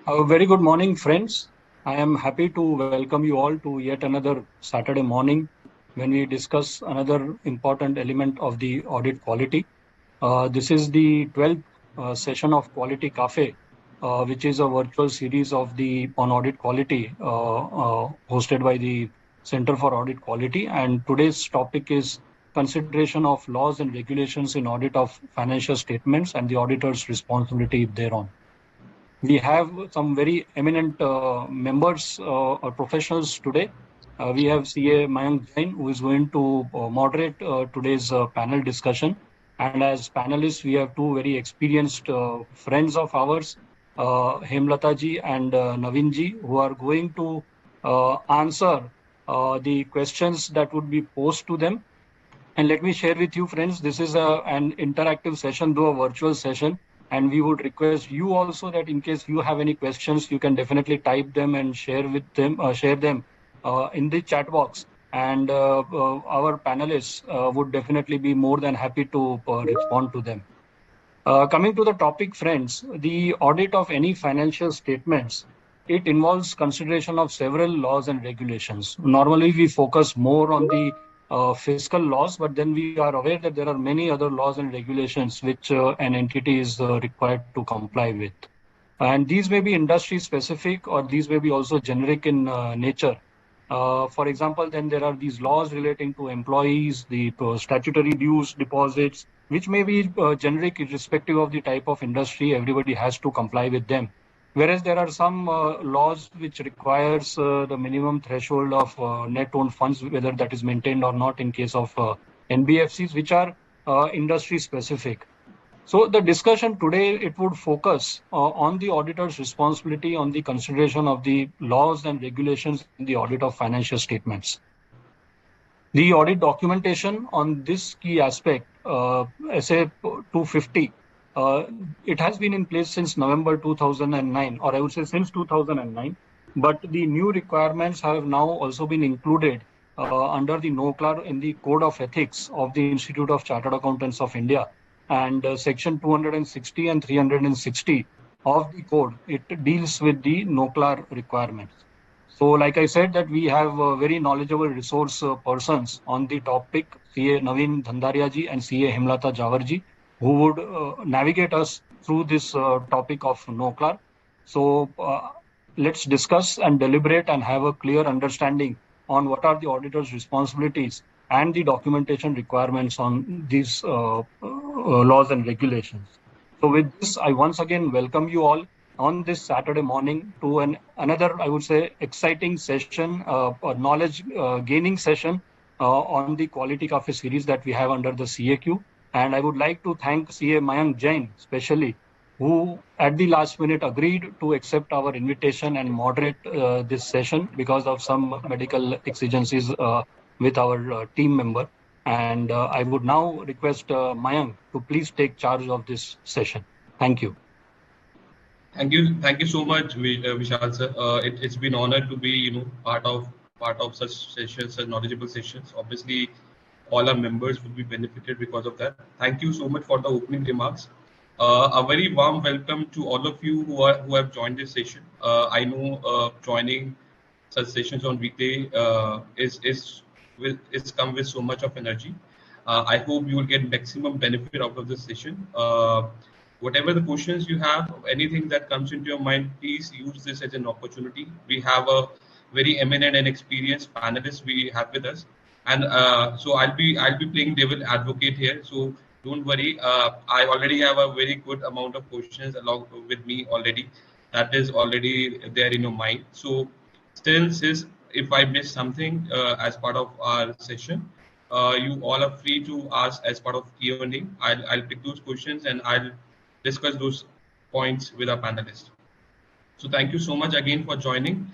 A very good morning, friends. I am happy to welcome you all to yet another Saturday morning when we discuss another important element of the audit quality. This is the 12th session of Quality Cafe, which is a virtual series of the on audit quality hosted by the Center for Audit Quality. And today's topic is consideration of laws and regulations in audit of financial statements and the auditor's responsibility thereon. We have some very eminent members or professionals today. We have CA Mayank Jain, who is going to moderate today's panel discussion. And as panelists, we have two very experienced friends of ours, Hemlata ji and Naveen ji, who are going to answer the questions that would be posed to them. And let me share with you, friends, this is an interactive session, though a virtual session. And we would request you also that in case you have any questions, you can definitely type them and share them in the chat box. And our panelists would definitely be more than happy to respond to them. Coming to the topic, friends, the audit of any financial statements, it involves consideration of several laws and regulations. Normally, we focus more on the fiscal laws, but then we are aware that there are many other laws and regulations which an entity is required to comply with. And these may be industry specific or these may be also generic in nature. For example, then there are these laws relating to employees, the statutory dues, deposits, which may be generic irrespective of the type of industry. Everybody has to comply with them. Whereas there are some laws which requires the minimum threshold of net owned funds, whether that is maintained or not in case of NBFCs, which are industry specific. So the discussion today, it would focus on the auditor's responsibility on the consideration of the laws and regulations in the audit of financial statements. The audit documentation on this key aspect, SA 250, it has been in place since November 2009, or I would say since 2009, but the new requirements have now also been included under the NOCLAR in the Code of Ethics of the Institute of Chartered Accountants of India. And section 260 and 360 of the code, it deals with the NOCLAR requirements. So like I said that we have very knowledgeable resource persons on the topic, CA Naveen Dhandaria ji and CA Himlata Jawar ji, who would navigate us through this topic of NOCLAR. So let's discuss and deliberate and have a clear understanding on what are the auditor's responsibilities and the documentation requirements on these laws and regulations. So with this, I once again welcome you all on this Saturday morning to another, I would say, exciting session, knowledge gaining session on the Quality Cafe series that we have under the CAQ. And I would like to thank CA Mayank Jain, especially, who at the last minute agreed to accept our invitation and moderate this session because of some medical exigencies with our team member. And I would now request Mayank to please take charge of this session. Thank you. Thank you so much, Vishal sir. It's been honored to be, part of such sessions, such knowledgeable sessions. Obviously, all our members would be benefited because of that. Thank you so much for the opening remarks. A very warm welcome to all of you who have joined this session. I know joining such sessions on weekday is come with so much of energy. I hope you will get maximum benefit out of this session. Whatever the questions you have, anything that comes into your mind, please use this as an opportunity. We have a very eminent and experienced panelist we have with us, and so I'll be playing devil advocate here. So don't worry. I already have a very good amount of questions along with me already. That is already there in your mind. So since if I miss something as part of our session, you all are free to ask as part of Q&A. I'll pick those questions and I'll discuss those points with our panelists. So thank you so much again for joining.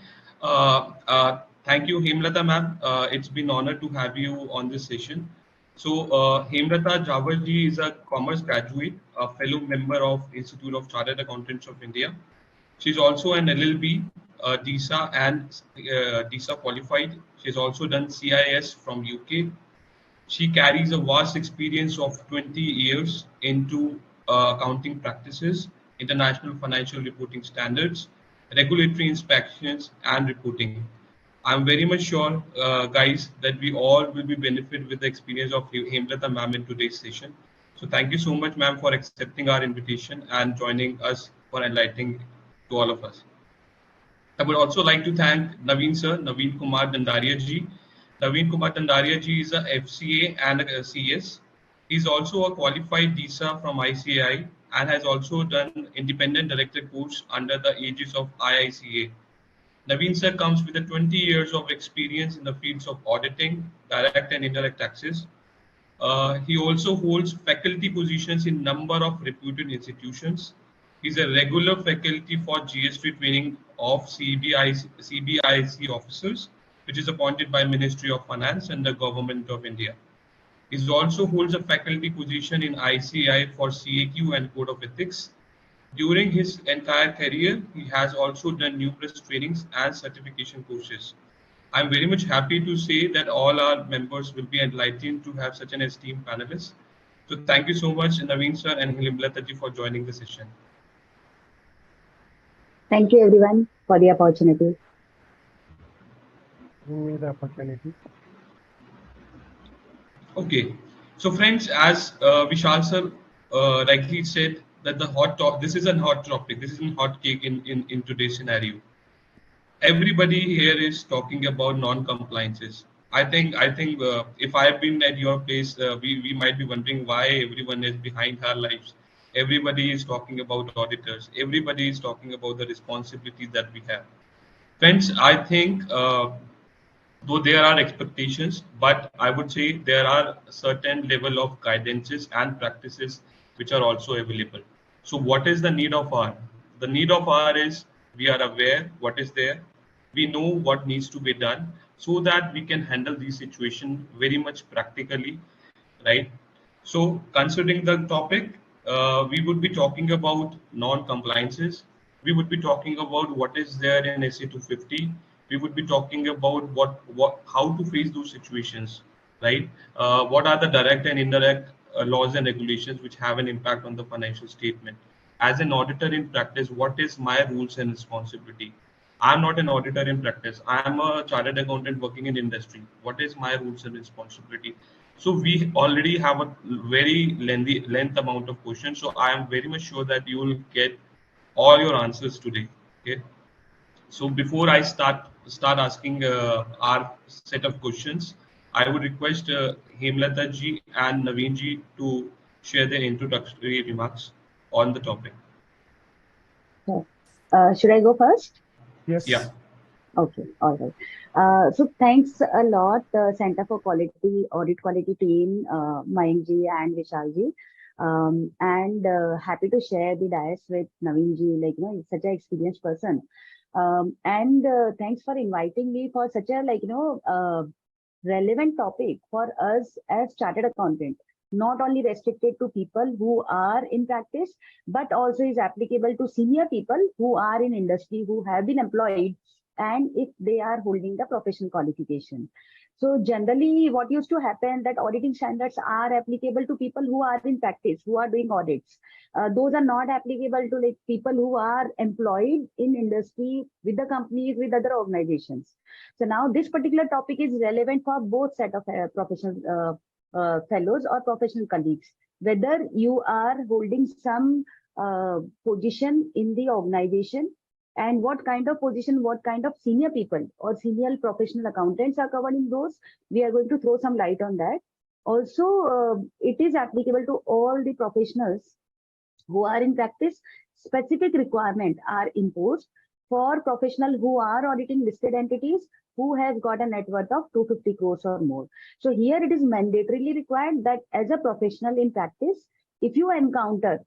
Thank you, Hemlata ma'am. It's been an honor to have you on this session. So Hemlata Jawar ji is a commerce graduate, a fellow member of Institute of Chartered Accountants of India. She's also an LLB, DISA and DISA qualified. She's also done CIS from UK. She carries a vast experience of 20 years into accounting practices, international financial reporting standards, regulatory inspections, and reporting. I'm very much sure, guys, that we all will be benefit with the experience of Hemlata ma'am in today's session. So thank you so much, ma'am, for accepting our invitation and joining us for enlightening to all of us. I would also like to thank Naveen sir, Naveen Kumar Dandaria ji. Naveen Kumar Dandaria ji is a FCA and a CS. He's also a qualified DISA from ICAI and has also done independent director course under the aegis of IICA. Naveen sir comes with 20 years of experience in the fields of auditing, direct and indirect taxes. He also holds faculty positions in number of reputed institutions. He's a regular faculty for GST training of CBIC officers, which is appointed by Ministry of Finance and the Government of India. He also holds a faculty position in ICI for CAQ and Code of Ethics. During his entire career, he has also done numerous trainings and certification courses. I'm very much happy to say that all our members will be enlightened to have such an esteemed panelist. So thank you so much, Naveen sir and Hilimlata for joining the session. Thank you everyone for the opportunity. Giving me the opportunity. Okay, so friends, as Vishal sir rightly said, that this is a hot topic. This is a hot cake in today's scenario. Everybody here is talking about non-compliances. I think if I've been at your place, we might be wondering why everyone is behind our lives. Everybody is talking about auditors. Everybody is talking about the responsibilities that we have. Friends, I think though there are expectations, but I would say there are certain level of guidances and practices which are also available. So what is the need of R? The need of R is we are aware what is there, we know what needs to be done so that we can handle these situations very much practically, right? So considering the topic, we would be talking about non-compliances. We would be talking about what is there in SA 250. We would be talking about how to face those situations, right? What are the direct and indirect laws and regulations which have an impact on the financial statement? As an auditor in practice, what is my rules and responsibility? I'm not an auditor in practice. I'm a chartered accountant working in industry. What is my rules and responsibility? So we already have a very length amount of questions. So I am very much sure that you will get all your answers today. Okay. So before I start asking our set of questions, I would request Hemlata ji and Naveen ji to share their introductory remarks on the topic. Should I go first? Yes. Yeah. Okay, all right. So thanks a lot, Center for Quality, Audit Quality team, Mayank ji and Vishal ji. And happy to share the dais with Naveen ji, like, he's such an experienced person. And thanks for inviting me for such a, relevant topic for us as chartered accountant. Not only restricted to people who are in practice, but also is applicable to senior people who are in industry, who have been employed, and if they are holding the professional qualification. So generally what used to happen that auditing standards are applicable to people who are in practice, who are doing audits. Those are not applicable to like people who are employed in industry with the companies, with other organizations. So now this particular topic is relevant for both set of professional fellows or professional colleagues, whether you are holding some position in the organization, and what kind of position, what kind of senior people or senior professional accountants are covered in those. We are going to throw some light on that. Also, it is applicable to all the professionals who are in practice. Specific requirements are imposed for professionals who are auditing listed entities who has got a net worth of 250 crores or more. So here it is mandatorily required that as a professional in practice, if you encounter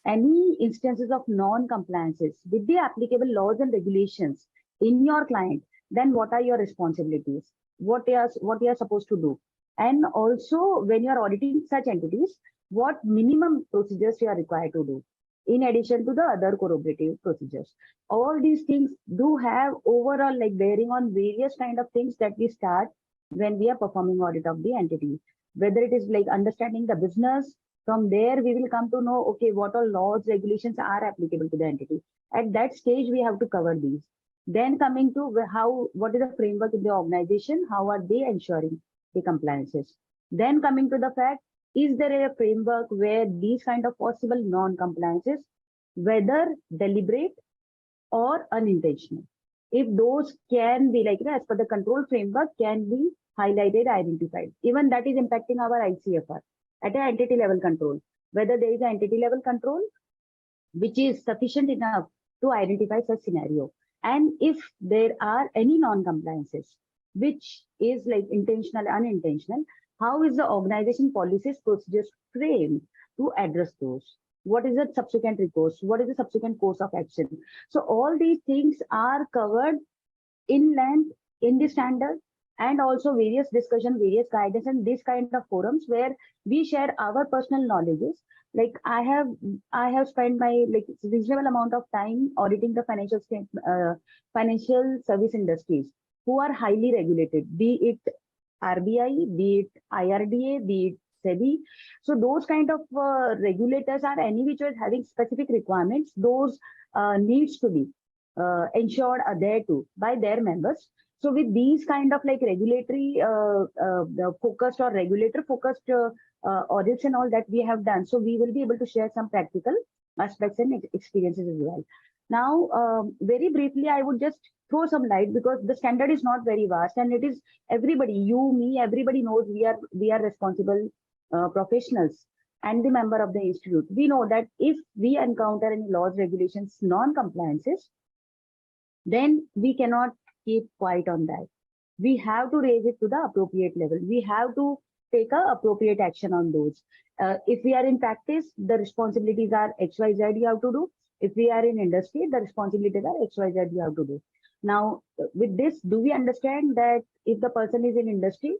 any instances of non-compliances with the applicable laws and regulations in your client, then what are your responsibilities? What you are supposed to do? And also when you are auditing such entities, what minimum procedures you are required to do, in addition to the other corroborative procedures. All these things do have overall like bearing on various kind of things that we start when we are performing audit of the entity, whether it is like understanding the business, From there, we will come to know, okay, what all laws, regulations are applicable to the entity. At that stage, we have to cover these. Then coming to what is the framework in the organization? How are they ensuring the compliances? Then coming to the fact, is there a framework where these kind of possible non-compliances, whether deliberate or unintentional, if those can be as per the control framework, can be highlighted, identified, even that is impacting our ICFR at an entity level control, whether there is an entity level control which is sufficient enough to identify such scenario. And if there are any non-compliances, which is intentional, unintentional, how is the organization policies procedures framed to address those? What is the subsequent recourse? What is the subsequent course of action? So all these things are covered in length in the standard, and also various discussion, various guidance, and this kind of forums where we share our personal knowledges. I have spent my reasonable amount of time auditing the financial service industries who are highly regulated, be it RBI, be it IRDA, be it SEBI. So those kind of regulators are any which is having specific requirements. Those needs to be ensured are there too by their members. So with these kind of regulatory focused or regulator focused audits and all that we have done, so we will be able to share some practical aspects and experiences as well. Now, very briefly, I would just throw some light, because the standard is not very vast, and it is everybody, you, me, everybody knows we are responsible professionals and the member of the institute. We know that if we encounter any laws, regulations, non-compliances, then we cannot keep quiet on that. We have to raise it to the appropriate level. We have to take a appropriate action on those. If we are in practice, the responsibilities are XYZ you have to do. If we are in industry, the responsibilities are XYZ you have to do. Now, with this, do we understand that if the person is in industry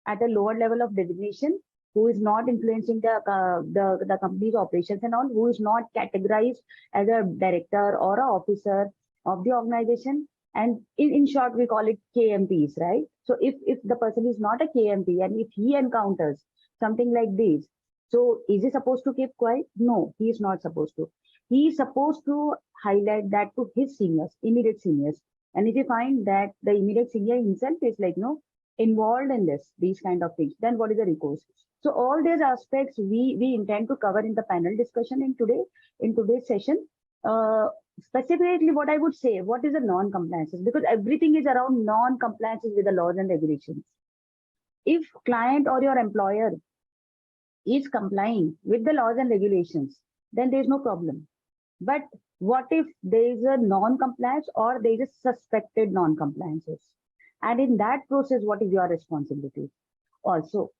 at a lower level of designation, who is not influencing the company's operations and all, who is not categorized as a director or an officer of the organization, and in short, we call it KMPs, right? So if the person is not a KMP and if he encounters something like this, so is he supposed to keep quiet? No, he is not supposed to. He is supposed to highlight that to his seniors, immediate seniors. And if you find that the immediate senior himself is involved in these kind of things, then what is the recourse? So all these aspects we intend to cover in the panel discussion in today's session. Specifically, what I would say, what is the non-compliances? Because everything is around non-compliances with the laws and regulations. If client or your employer is complying with the laws and regulations, then there is no problem. But what if there is a non-compliance or there is a suspected non-compliances? And in that process, what is your responsibility? Also,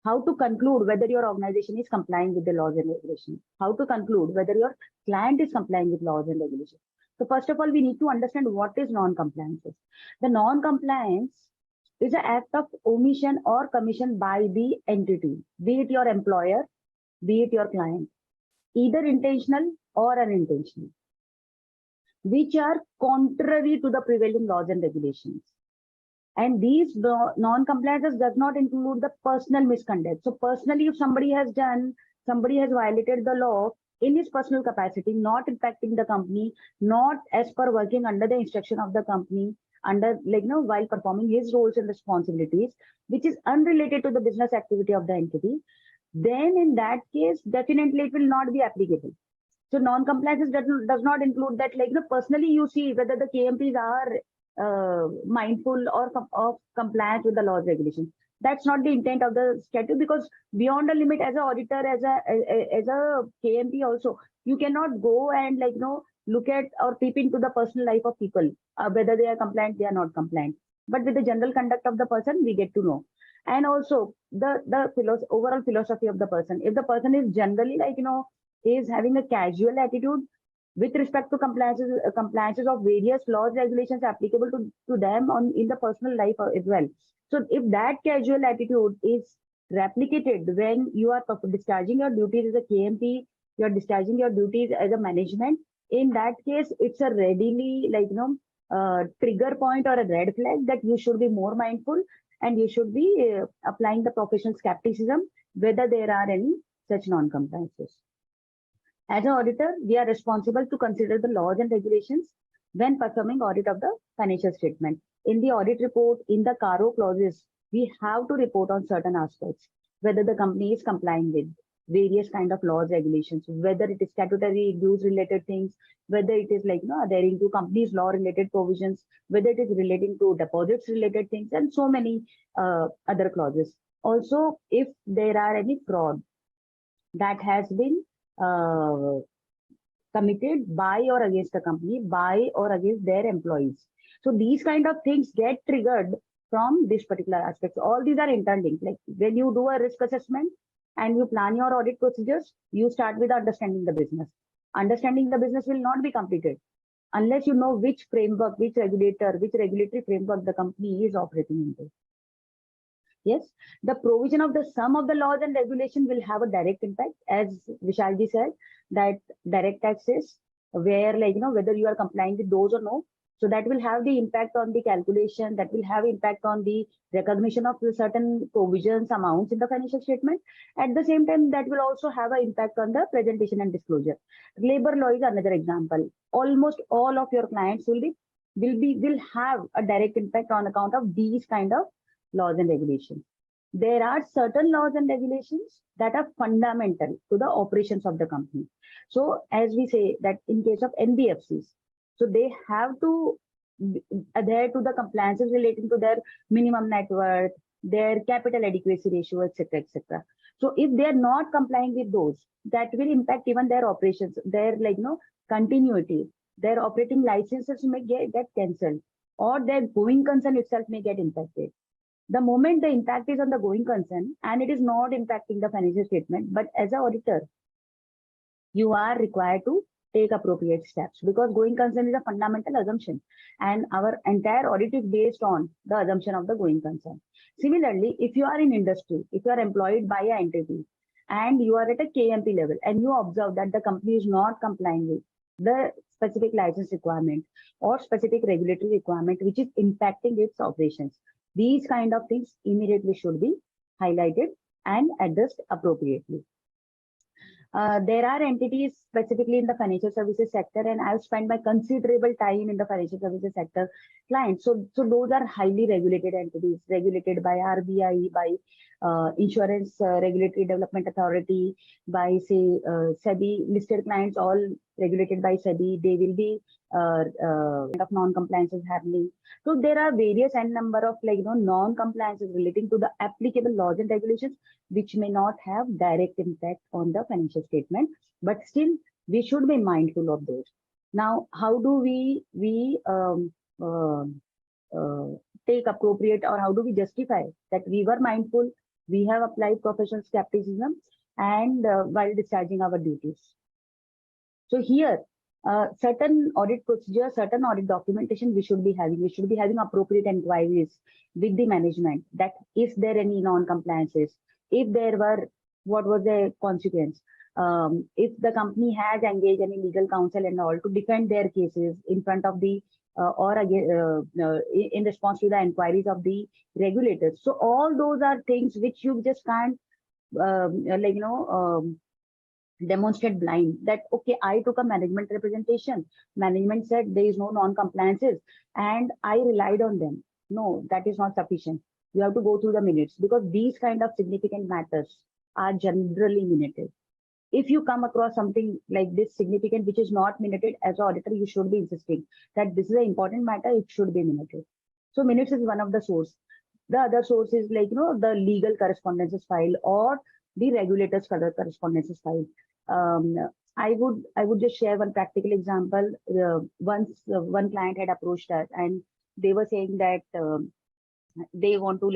how to conclude whether your organization is complying with the laws and regulations? How to conclude whether your client is complying with laws and regulations? So first of all, we need to understand what is non-compliances. The non-compliance is an act of omission or commission by the entity, be it your employer, be it your client, either intentional or unintentional, which are contrary to the prevailing laws and regulations. And these non-compliances does not include the personal misconduct. So personally, if somebody has violated the law in his personal capacity, not impacting the company, not as per working under the instruction of the company, while performing his roles and responsibilities, which is unrelated to the business activity of the entity, then in that case, definitely it will not be applicable. So non-compliances does not include that, personally you see whether the KMPs are mindful or of compliance with the laws regulations. That's not the intent of the statute, because beyond a limit, as an auditor, as a KMP also, you cannot go and look at or peep into the personal life of people, whether they are compliant, they are not compliant. But with the general conduct of the person, we get to know. And also the overall philosophy of the person. If the person is generally is having a casual attitude with respect to compliances of various laws, regulations applicable to them in the personal life as well. So if that casual attitude is replicated when you are discharging your duties as a KMP, you are discharging your duties as a management, in that case, it's a readily trigger point or a red flag that you should be more mindful, and you should be applying the professional skepticism whether there are any such non-compliances. As an auditor, we are responsible to consider the laws and regulations when performing audit of the financial statement. In the audit report, in the CARO clauses, we have to report on certain aspects, whether the company is complying with various kind of laws, regulations, whether it is statutory dues related things, whether it is adhering to company's law related provisions, whether it is relating to deposits related things, and so many other clauses. Also, if there are any fraud that has been committed by or against the company, by or against their employees. So these kind of things get triggered from this particular aspects. All these are interlinked. Like when you do a risk assessment and you plan your audit procedures, you start with understanding the business. Understanding the business will not be completed unless you know which framework, which regulator, which regulatory framework the company is operating into. Yes, the provision of the sum of the laws and regulation will have a direct impact, as Vishalji said, that direct taxes, where whether you are complying with those or no. So that will have the impact on the calculation, that will have impact on the recognition of certain provisions, amounts in the financial statement. At the same time, that will also have an impact on the presentation and disclosure. Labor law is another example. Almost all of your clients will have a direct impact on account of these kind of laws and regulations. There are certain laws and regulations that are fundamental to the operations of the company. So as we say that in case of NBFCs, so they have to adhere to the compliances relating to their minimum net worth, their capital adequacy ratio, etc., etc. So if they are not complying with those, that will impact even their operations, their continuity, their operating licenses may get cancelled, or their going concern itself may get impacted. The moment the impact is on the going concern and it is not impacting the financial statement, but as an auditor, you are required to take appropriate steps, because going concern is a fundamental assumption and our entire audit is based on the assumption of the going concern. Similarly, if you are in industry, if you are employed by an entity and you are at a KMP level and you observe that the company is not complying with the specific license requirement or specific regulatory requirement which is impacting its operations, these kind of things immediately should be highlighted and addressed appropriately. There are entities specifically in the financial services sector, and I've spent my considerable time in the financial services sector clients. So those are highly regulated entities, regulated by RBI, by Insurance Regulatory Development Authority, by say SEBI. Listed clients all regulated by SEBI. They will be kind of non-compliances happening. So there are various n number of non-compliances relating to the applicable laws and regulations, which may not have direct impact on the financial statement, but still we should be mindful of those. Now, how do we take appropriate, or how do we justify that we were mindful, we have applied professional skepticism and while discharging our duties? So here, certain audit procedures, certain audit documentation we should be having. We should be having appropriate inquiries with the management that is there any non-compliances? If there were, what was the consequence? If the company has engaged any legal counsel and all to defend their cases in front of the or again in response to the inquiries of the regulators. So all those are things which you just can't demonstrate blind, that okay, I took a management representation, management said there is no non-compliances and I relied on them. No, that is not sufficient. You have to go through the minutes, because these kind of significant matters are generally minuted. If you come across something like this significant which is not minuted, as an auditor you should be insisting that this is an important matter, it should be minuted. So minutes is one of the source. The other source is the legal correspondences file or the regulators correspondences file. I would just share one practical example. Once one client had approached us and they were saying that they want to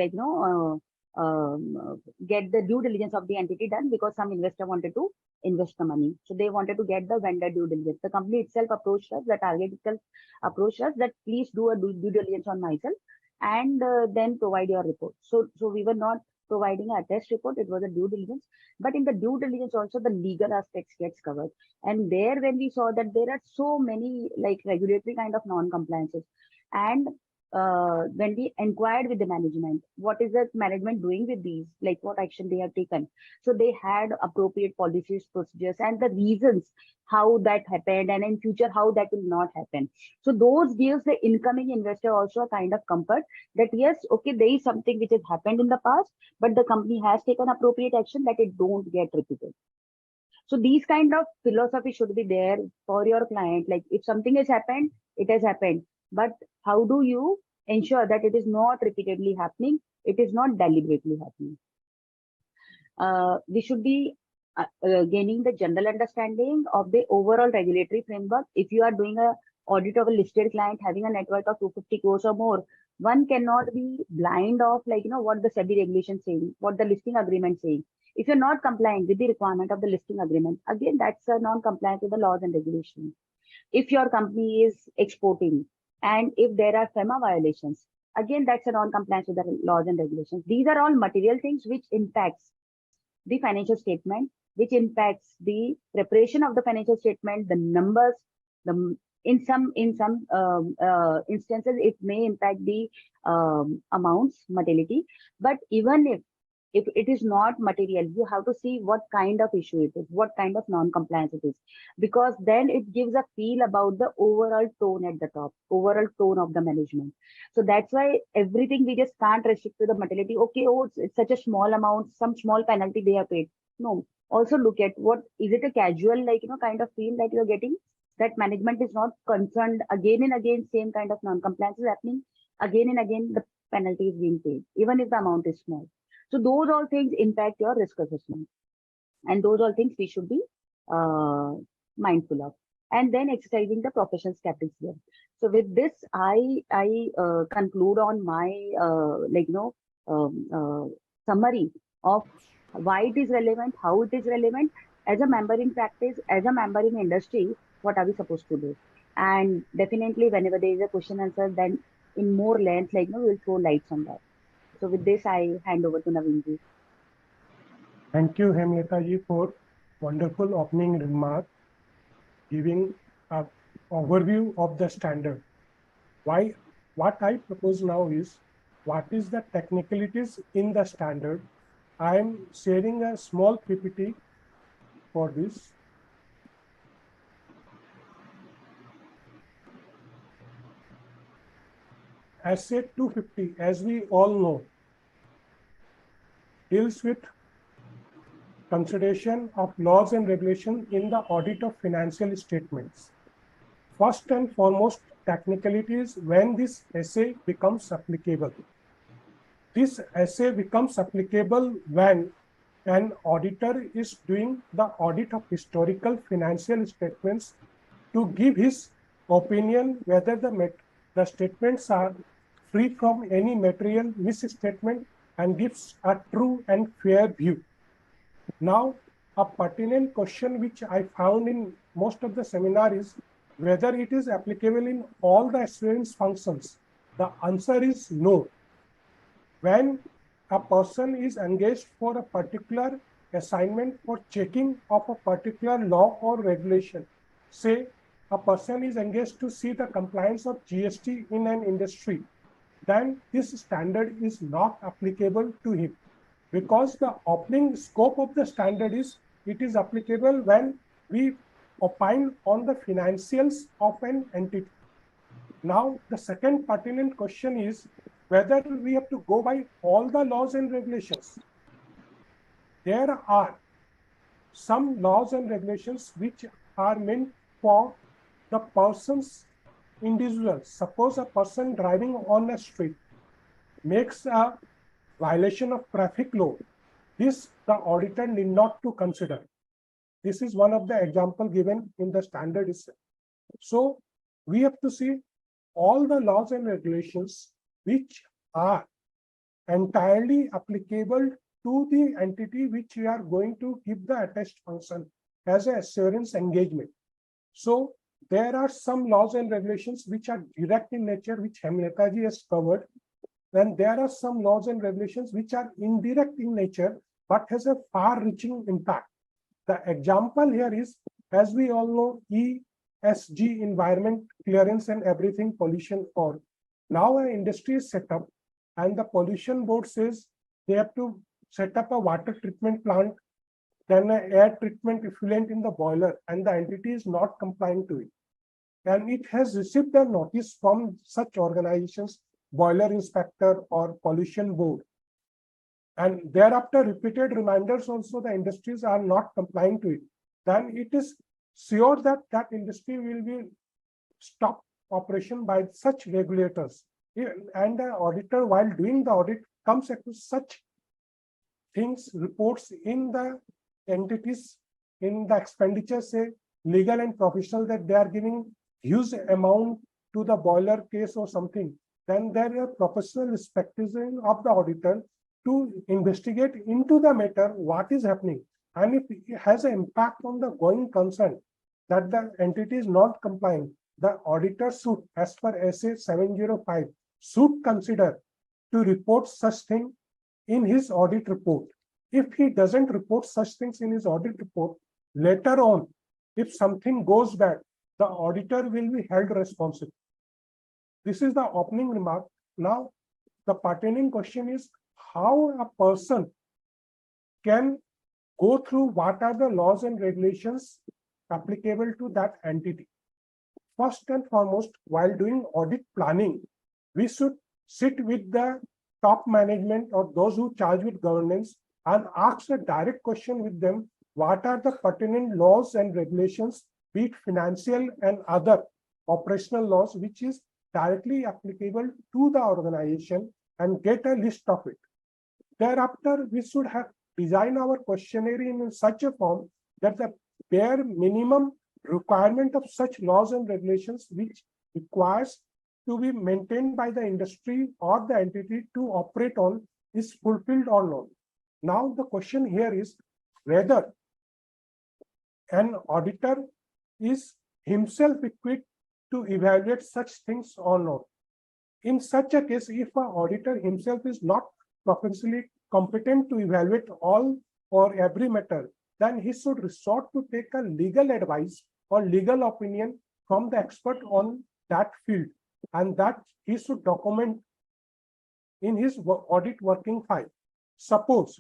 get the due diligence of the entity done, because some investor wanted to invest the money. So they wanted to get the vendor due diligence. The company itself approached us, the target itself approached us that please do a due diligence on myself and then provide your report. So we were not providing a test report, it was a due diligence. But in the due diligence also the legal aspects gets covered. And there when we saw that there are so many regulatory kind of non-compliances, and when we inquired with the management, what is the management doing with these, like what action they have taken. So they had appropriate policies, procedures, and the reasons how that happened, and in future how that will not happen. So those gives the incoming investor also a kind of comfort that yes, okay, there is something which has happened in the past, but the company has taken appropriate action that it don't get repeated. So these kind of philosophy should be there for your client. Like if something has happened, it has happened. But how do you ensure that it is not repeatedly happening? It is not deliberately happening. We should be gaining the general understanding of the overall regulatory framework. If you are doing a audit of a listed client having a net worth of 250 crores or more, one cannot be blind of like, what the SEBI regulation saying, what the listing agreement saying. If you're not complying with the requirement of the listing agreement, again, that's a non-compliance with the laws and regulations. If your company is exporting and if there are FEMA violations, again, that's a non-compliance with the laws and regulations. These are all material things which impacts the financial statement, which impacts the preparation of the financial statement, the numbers, in some instances, it may impact the amounts, materiality. But even if it is not material, you have to see what kind of issue it is, what kind of non-compliance it is, because then it gives a feel about the overall tone at the top, overall tone of the management. So that's why everything we just can't restrict to the materiality. Okay, oh, it's such a small amount, some small penalty they have paid. No, also look at what is it a casual, like, kind of feel that you're getting, that management is not concerned again and again, same kind of non-compliance is happening, again and again, the penalty is being paid, even if the amount is small. So those all things impact your risk assessment. And those all things we should be mindful of. And then exercising the professional skeptics here. So with this, I conclude on my summary of why it is relevant, how it is relevant. As a member in practice, as a member in industry, what are we supposed to do? And definitely, whenever there is a question answer, then in more length, we'll throw lights on that. So with this, I hand over to Naveen ji. Thank you, Hemlata ji, for wonderful opening remark, giving an overview of the standard. What I propose now is, what is the technicalities in the standard? I am sharing a small PPT for this. SA 250, as we all know, deals with consideration of laws and regulations in the audit of financial statements. First and foremost, technicalities when this essay becomes applicable. This essay becomes applicable when an auditor is doing the audit of historical financial statements to give his opinion whether the statements are free from any material misstatement and gives a true and fair view. Now, a pertinent question which I found in most of the seminar is whether it is applicable in all the assurance functions. The answer is no. When a person is engaged for a particular assignment for checking of a particular law or regulation, say a person is engaged to see the compliance of GST in an industry, then this standard is not applicable to him, because the opening scope of the standard is, it is applicable when we opine on the financials of an entity. Now, the second pertinent question is whether we have to go by all the laws and regulations. There are some laws and regulations which are meant for the person's individual. Suppose a person driving on a street makes a violation of traffic law. This the auditor need not to consider. This is one of the example given in the standard itself. So we have to see all the laws and regulations which are entirely applicable to the entity which we are going to give the attached function as an assurance engagement. So there are some laws and regulations which are direct in nature, which Hemlata ji has covered. Then there are some laws and regulations which are indirect in nature, but has a far-reaching impact. The example here is, as we all know, ESG, environment, clearance and everything, pollution, or Now an industry is set up and the pollution board says they have to set up a water treatment plant, then an air treatment effluent in the boiler, and the entity is not complying to it. And it has received a notice from such organizations, boiler inspector or pollution board. And thereafter repeated reminders also the industries are not complying to it. Then it is sure that that industry will be stopped operation by such regulators. And the auditor, while doing the audit, comes across such things, reports in the entities, in the expenditure, say legal and professional, that they are giving huge amount to the boiler case or something. Then there is a professional expectation of the auditor to investigate into the matter what is happening. And if it has an impact on the going concern that the entity is not complying, the auditor should, as per SA 705, should consider to report such thing in his audit report. If he doesn't report such things in his audit report, later on, if something goes bad, the auditor will be held responsible. This is the opening remark. Now, the pertaining question is how a person can go through what are the laws and regulations applicable to that entity. First and foremost, while doing audit planning, we should sit with the top management or those who charge with governance and ask a direct question with them, what are the pertinent laws and regulations, be it financial and other operational laws, which is directly applicable to the organization, and get a list of it. Thereafter, we should have designed our questionnaire in such a form that the bare minimum requirement of such laws and regulations which requires to be maintained by the industry or the entity to operate on is fulfilled or not. Now the question here is whether an auditor is himself equipped to evaluate such things or not. In such a case, if an auditor himself is not professionally competent to evaluate all or every matter, then he should resort to take a legal advice or legal opinion from the expert on that field, and that he should document in his audit working file. Suppose,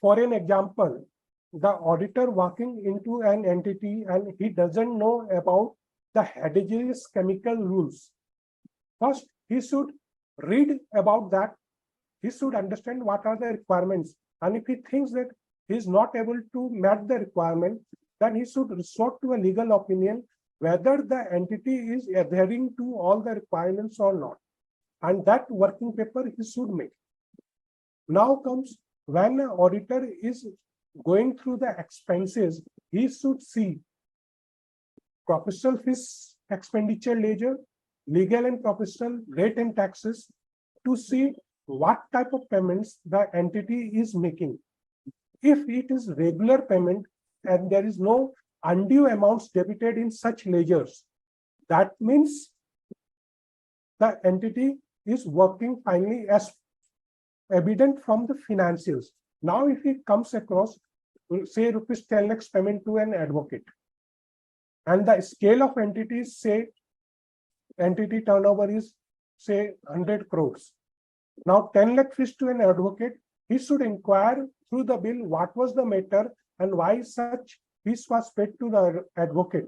for an example, the auditor working into an entity and he doesn't know about the hazardous chemical rules. First, he should read about that. He should understand what are the requirements. And if he thinks that he is not able to meet the requirement, then he should resort to a legal opinion whether the entity is adhering to all the requirements or not. And that working paper he should make. Now comes when an auditor is going through the expenses, he should see professional fees, expenditure ledger, legal and professional rate and taxes to see what type of payments the entity is making. If it is regular payment and there is no undue amounts debited in such ledgers, that means the entity is working finally as evident from the financials. Now, if it comes across, say, rupees 10 lakhs payment to an advocate, and the scale of entities, say, entity turnover is, say, 100 crores. Now, 10 lakh fees to an advocate, he should inquire through the bill what was the matter and why such fees was paid to the advocate.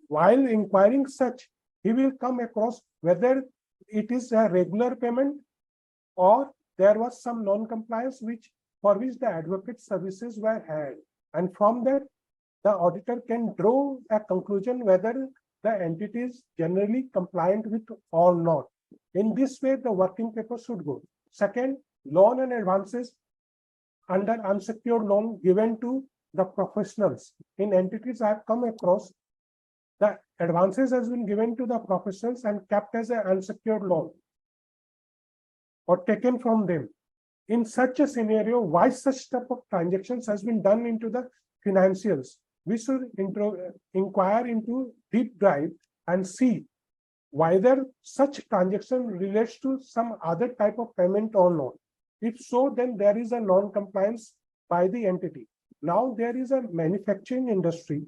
While inquiring such, he will come across whether it is a regular payment or there was some non-compliance for which the advocate services were had. And from that, the auditor can draw a conclusion whether the entity is generally compliant with or not. In this way, the working paper should go. Second, loan and advances under unsecured loan given to the professionals. In entities I have come across, the advances has been given to the professionals and kept as an unsecured loan or taken from them. In such a scenario, why such type of transactions has been done into the financials? We should inquire into deep dive and see whether such transaction relates to some other type of payment or not. If so, then there is a non-compliance by the entity. Now there is a manufacturing industry.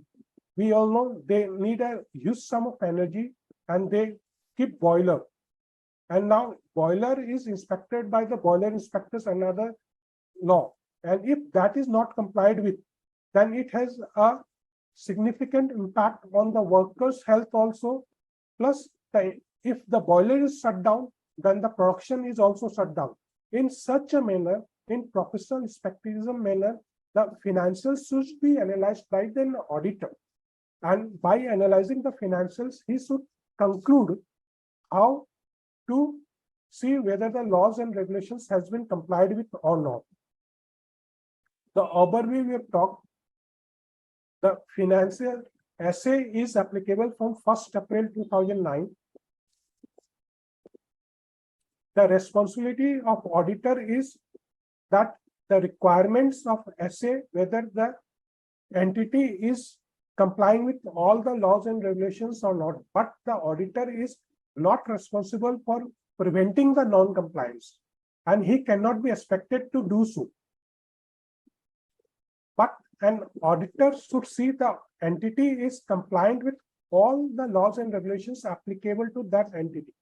We all know they need a huge sum of energy and they keep boiler. and now boiler is inspected by the boiler inspectors another law, and if that is not complied with, then it has a significant impact on the workers' health also. Plus, if the boiler is shut down, then the production is also shut down. In such a manner, in professional inspectivism manner, the financials should be analyzed by the auditor. And by analyzing the financials, he should conclude how to see whether the laws and regulations has been complied with or not. The overview we have talked, the financial essay is applicable from 1st April 2009. The responsibility of auditor is that the requirements of essay, whether the entity is complying with all the laws and regulations or not, but the auditor is not responsible for preventing the non-compliance, and he cannot be expected to do so. But an auditor should see the entity is compliant with all the laws and regulations applicable to that entity.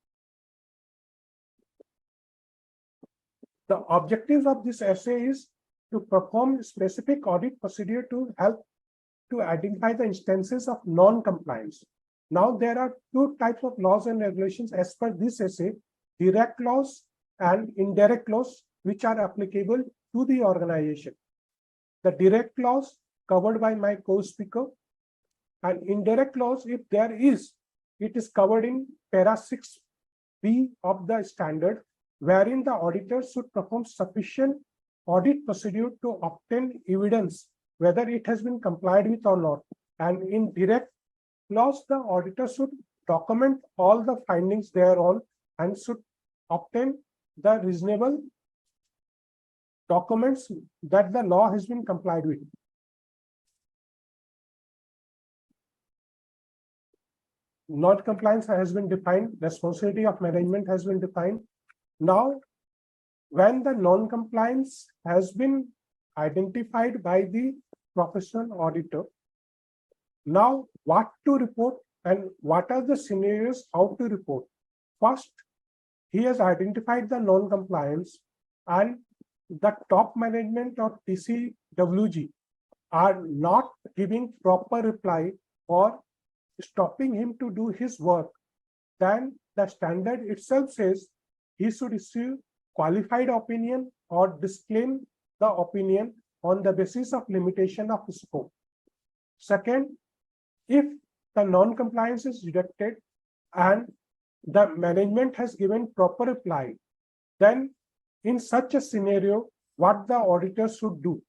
The objectives of this essay is to perform specific audit procedure to help to identify the instances of non-compliance. Now, there are two types of laws and regulations as per this essay: direct laws and indirect laws, which are applicable to the organization. The direct laws covered by my co-speaker, and indirect laws, if there is, it is covered in para 6B of the standard, wherein the auditor should perform sufficient audit procedure to obtain evidence whether it has been complied with or not. And in direct laws, the auditor should document all the findings thereon and should obtain the reasonable documents that the law has been complied with. Non-compliance has been defined, responsibility of management has been defined. Now, when the non-compliance has been identified by the professional auditor, now what to report and what are the scenarios how to report. First, he has identified the non-compliance, and the top management of TCWG are not giving proper reply or stopping him to do his work. Then the standard itself says he should issue qualified opinion or disclaim the opinion on the basis of limitation of scope. Second, if the non-compliance is detected and the management has given proper reply, then in such a scenario, what the auditor should do?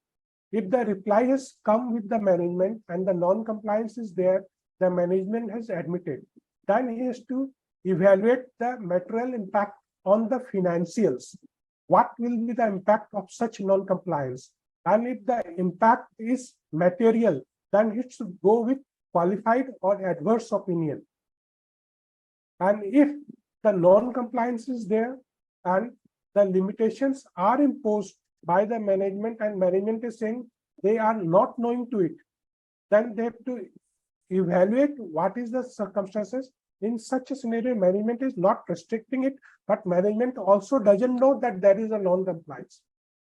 If the reply has come with the management and the non-compliance is there, the management has admitted, then he has to evaluate the material impact on the financials. What will be the impact of such non-compliance? And if the impact is material, then it should go with qualified or adverse opinion. And if the non-compliance is there and the limitations are imposed by the management and management is saying they are not knowing to it, then they have to evaluate what is the circumstances. In such a scenario, management is not restricting it, but management also doesn't know that there is a non-compliance.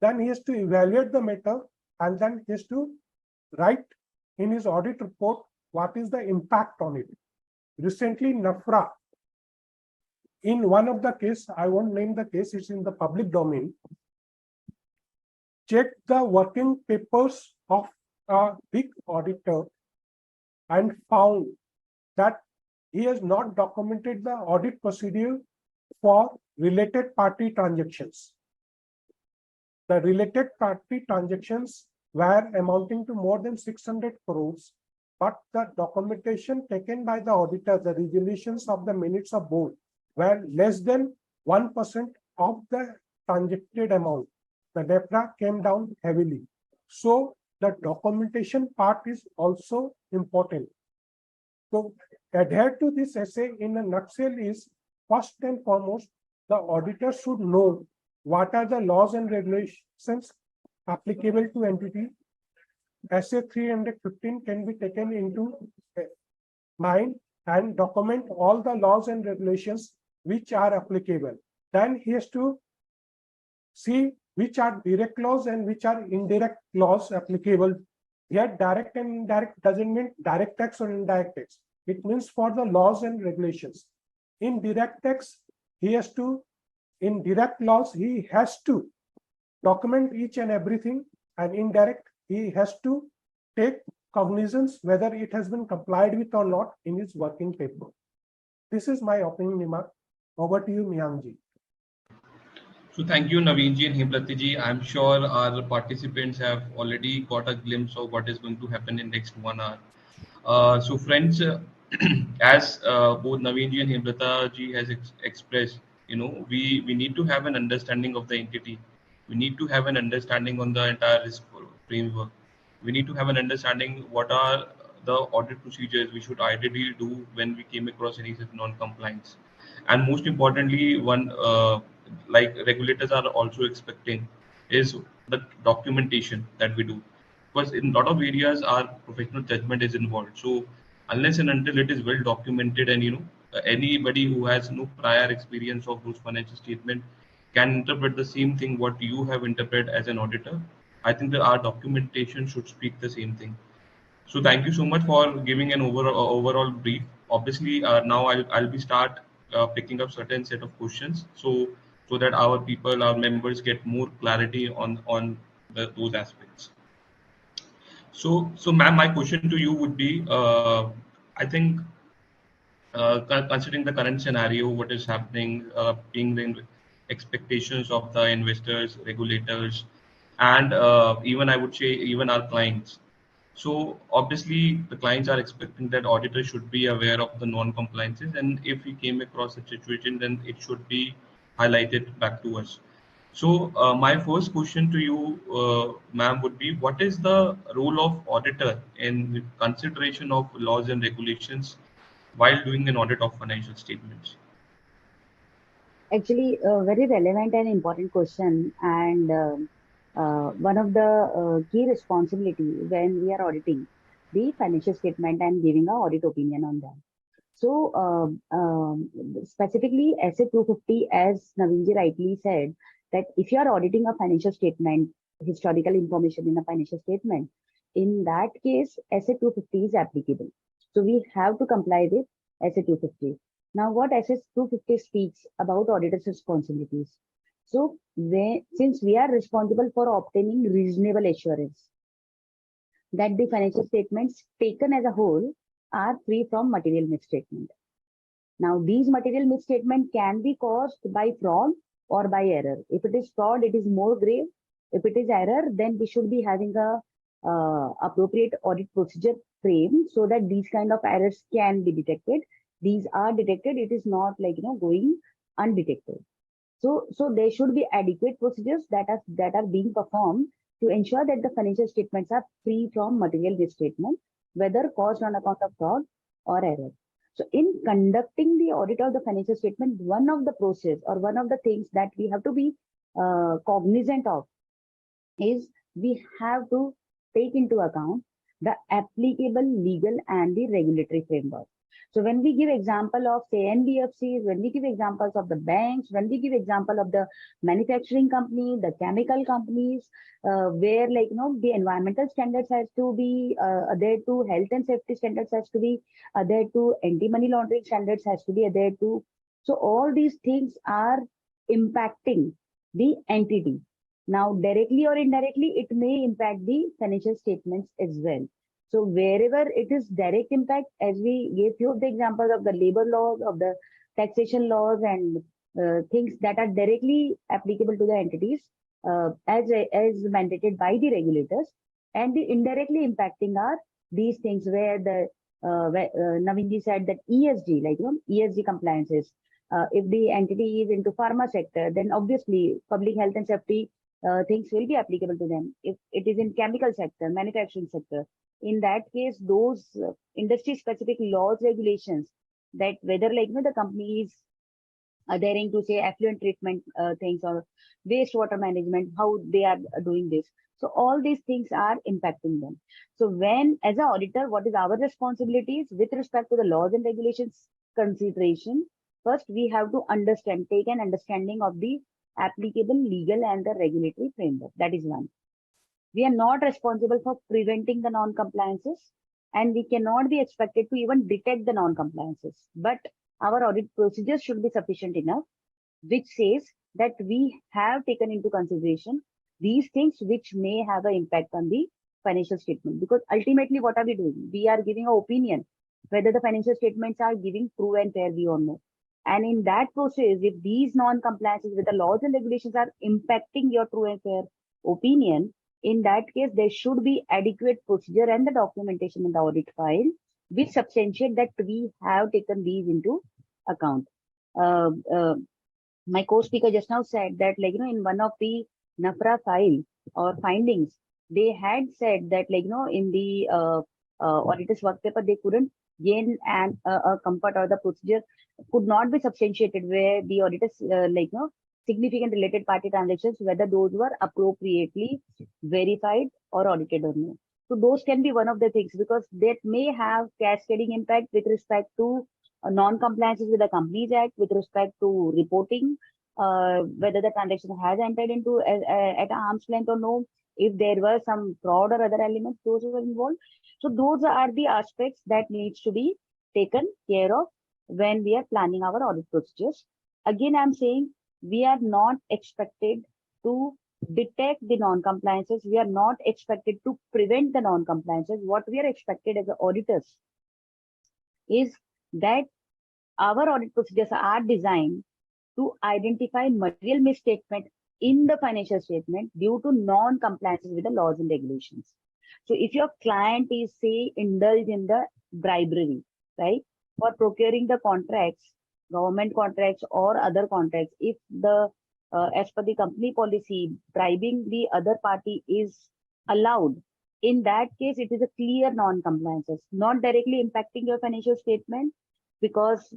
Then he has to evaluate the matter and then he has to write in his audit report what is the impact on it. Recently, NAFRA, in one of the case, I won't name the case, it's in the public domain, checked the working papers of a big auditor and found that he has not documented the audit procedure for related party transactions. The related party transactions were amounting to more than 600 crores, but the documentation taken by the auditor, the resolutions of the minutes of board, were less than 1% of the transacted amount. The NEPRA came down heavily. So the documentation part is also important. So adhere to this essay in a nutshell is, first and foremost, the auditor should know what are the laws and regulations applicable to entity. Essay 315 can be taken into mind and document all the laws and regulations which are applicable. Then he has to see which are direct laws and which are indirect laws applicable. Here, direct and indirect doesn't mean direct tax or indirect tax. It means for the laws and regulations. In direct tax, in direct laws, he has to document each and everything, and indirect, he has to take cognizance whether it has been complied with or not in his working paper. This is my opening remark. Over to you, Miyangji. So thank you, Naveenji and Himlati. I'm sure our participants have already got a glimpse of what is going to happen in next 1 hour. So friends, as both Naveenji and Himlata has expressed, we need to have an understanding of the entity. We need to have an understanding on the entire risk framework. We need to have an understanding what are the audit procedures we should ideally do when we came across any such non-compliance. And most importantly, one like regulators are also expecting is the documentation that we do, because in a lot of areas our professional judgment is involved. So unless and until it is well documented, and anybody who has no prior experience of those financial statement can interpret the same thing what you have interpreted as an auditor, I think that our documentation should speak the same thing. So thank you so much for giving an overall brief. Obviously, now I'll be start picking up certain set of questions, so that our people, our members, get more clarity on those aspects. So ma'am, my question to you would be, I think, considering the current scenario, what is happening, being the expectations of the investors, regulators, and even I would say even our clients. So obviously the clients are expecting that auditors should be aware of the non-compliances, and if we came across a situation, then it should be highlighted back to us. So my first question to you, ma'am, would be, what is the role of auditor in consideration of laws and regulations while doing an audit of financial statements? Actually, a very relevant and important question, and one of the key responsibility when we are auditing the financial statement and giving a audit opinion on them. So specifically SA 250, as Naveenji rightly said, that if you are auditing a financial statement, historical information in a financial statement, in that case, SA 250 is applicable. So we have to comply with SA 250. Now, what SA 250 speaks about auditors' responsibilities. So since we are responsible for obtaining reasonable assurance that the financial statements taken as a whole are free from material misstatement. Now, these material misstatement can be caused by fraud or by error. If it is fraud, it is more grave. If it is error, then we should be having a appropriate audit procedure frame so that these kind of errors can be detected. These are detected. It is not like going undetected. So there should be adequate procedures that are being performed to ensure that the financial statements are free from material misstatement, whether caused on account of fraud or error. So in conducting the audit of the financial statement, one of the process or one of the things that we have to be cognizant of is we have to take into account the applicable legal and the regulatory framework. So when we give example of say NBFCs, when we give examples of the banks, when we give example of the manufacturing company, the chemical companies, where the environmental standards has to be adhered to, health and safety standards has to be adhered to, anti-money laundering standards has to be adhered to. So all these things are impacting the entity. Now, directly or indirectly, it may impact the financial statements as well. So wherever it is direct impact, as we gave few of the examples of the labor laws, of the taxation laws, and things that are directly applicable to the entities as mandated by the regulators, and the indirectly impacting are these things where the Naveenji said that ESG, ESG compliances. If the entity is into pharma sector, then obviously public health and safety things will be applicable to them. If it is in chemical sector, manufacturing sector, in that case, those industry specific laws, regulations, that whether the company is adhering to say effluent treatment things or wastewater management, how they are doing this. So all these things are impacting them. So when, as an auditor, what is our responsibilities with respect to the laws and regulations consideration? first we have to take an understanding of the applicable legal and the regulatory framework. That is one. We are not responsible for preventing the non-compliances, and we cannot be expected to even detect the non-compliances. But our audit procedures should be sufficient enough, which says that we have taken into consideration these things which may have an impact on the financial statement. Because ultimately, what are we doing? We are giving an opinion whether the financial statements are giving true and fair view or no. And in that process, if these non-compliances with the laws and regulations are impacting your true and fair opinion, in that case, there should be adequate procedure and the documentation in the audit file which substantiate that we have taken these into account. My co-speaker just now said that, like, in one of the NAFRA file or findings, they had said that, like, in the auditor's work paper, they couldn't gain a comfort, or the procedure could not be substantiated where the auditors, significant related party transactions, whether those were appropriately verified or audited or no. So those can be one of the things, because that may have cascading impact with respect to non-compliances with the Companies Act, with respect to reporting, whether the transaction has entered into at arm's length or no, if there were some fraud or other elements, those were involved. So those are the aspects that needs to be taken care of when we are planning our audit procedures. Again, I'm saying we are not expected to detect the non-compliances. We are not expected to prevent the non-compliances. What we are expected as auditors is that our audit procedures are designed to identify material misstatement in the financial statement due to non-compliances with the laws and regulations. So if your client is, say, indulged in the bribery, right, for procuring the contracts, government contracts or other contracts, if the as per the company policy, bribing the other party is allowed, in that case, it is a clear non-compliances, not directly impacting your financial statement, because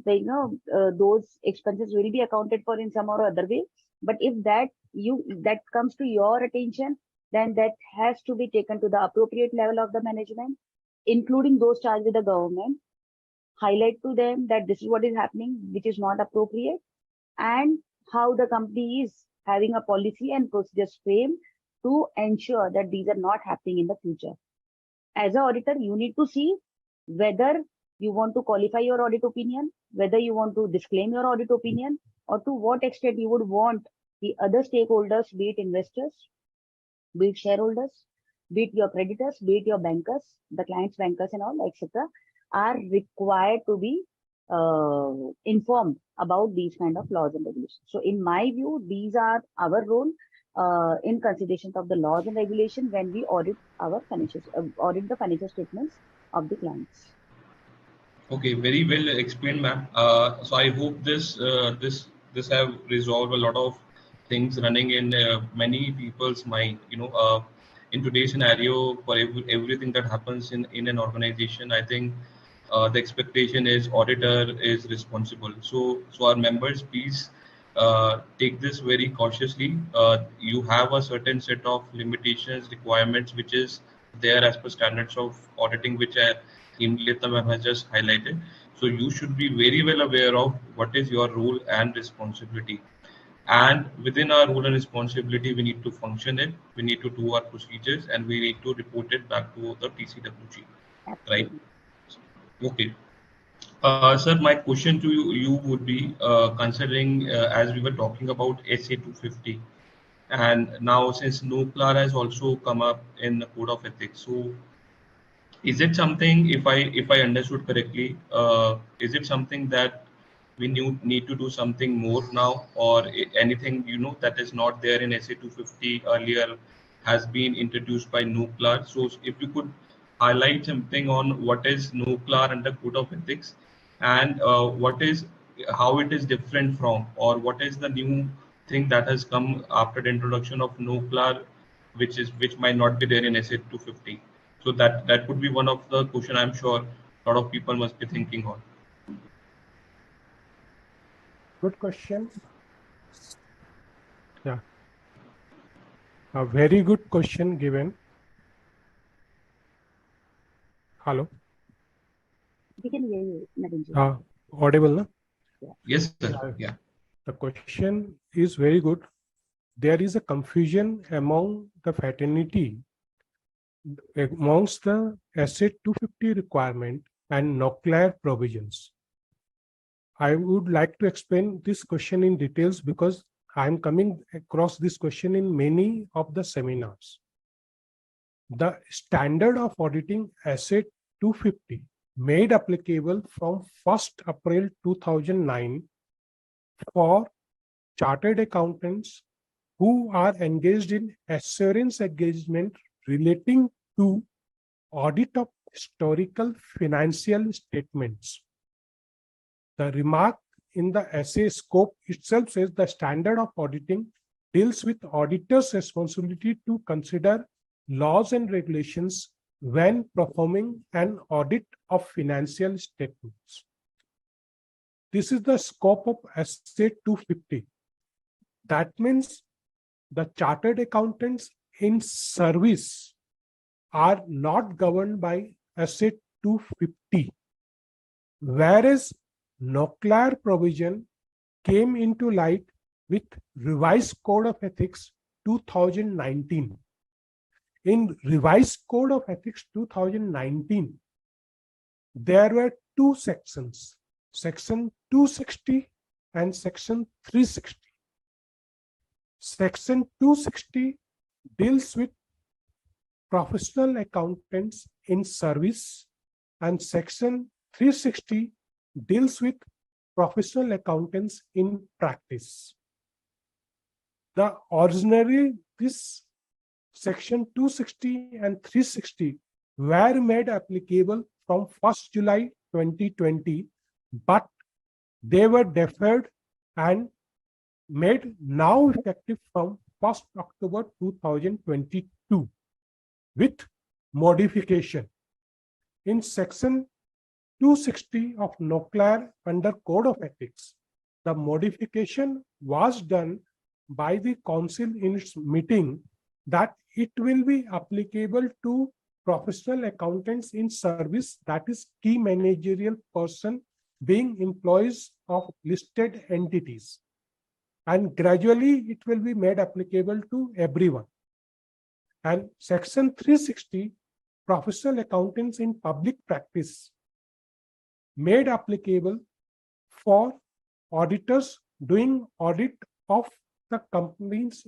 those expenses will be accounted for in some or other way. But if that comes to your attention, then that has to be taken to the appropriate level of the management, including those charged with the government. Highlight to them that this is what is happening, which is not appropriate, and how the company is having a policy and procedures frame to ensure that these are not happening in the future. As an auditor, you need to see whether you want to qualify your audit opinion, whether you want to disclaim your audit opinion, or to what extent you would want the other stakeholders, be it investors, be it shareholders, be it your creditors, be it your bankers, the client's bankers and all, etc., are required to be informed about these kind of laws and regulations. So in my view, these are our role in consideration of the laws and regulation when we audit our audit the financial statements of the clients. Okay, very well explained, ma'am. So I hope this have resolved a lot of things running in many people's mind. In today's scenario, for everything that happens in an organization, I think the expectation is auditor is responsible. So our members, please take this very cautiously. You have a certain set of limitations, requirements, which is there as per standards of auditing, which Leta ma'am has just highlighted. So you should be very well aware of what is your role and responsibility. And within our role and responsibility, we need to function it, we need to do our procedures, and we need to report it back to the TCWG. Right? Okay. Sir, my question to you would be, considering as we were talking about SA 250, and now since NOCLAR has also come up in the Code of Ethics, so is it something, if I understood correctly, is it something that we need to do something more now, or anything that is not there in SA 250 earlier has been introduced by NOCLAR? So if you could highlight something on what is NOCLAR under Code of Ethics, and how it is different from, or what is the new thing that has come after the introduction of NOCLAR, which might not be there in SA 250. So that could be one of the question I'm sure a lot of people must be thinking on. Good question. Yeah. A very good question given. Hello. We can hear you, Narinji. Audible, na? Yes, sir. Uh, Yeah. The question is very good. There is a confusion among the fraternity amongst the Asset 250 requirement and NOCLAR provisions. I would like to explain this question in details because I am coming across this question in many of the seminars. The standard of auditing Asset 250 made applicable from 1st April 2009 for chartered accountants who are engaged in assurance engagement relating to audit of historical financial statements. The remark in the essay scope itself says the standard of auditing deals with auditors' responsibility to consider laws and regulations when performing an audit of financial statements. This is the scope of Asset 250. That means the chartered accountants in service are not governed by Asset 250, whereas NOCLAR provision came into light with Revised Code of Ethics 2019. In Revised Code of Ethics 2019, there were two sections, Section 260 and Section 360. Section 260 deals with professional accountants in service, and Section 360 deals with professional accountants in practice. This Section 260 and 360 were made applicable from 1st July 2020, but they were deferred and made now effective from 1st October 2022 with modification. In Section 260 of NOCLAR under Code of Ethics, the modification was done by the Council in its meeting that it will be applicable to professional accountants in service, that is key managerial person being employees of listed entities. And gradually it will be made applicable to everyone. And Section 360, professional accountants in public practice, made applicable for auditors doing audit of the companies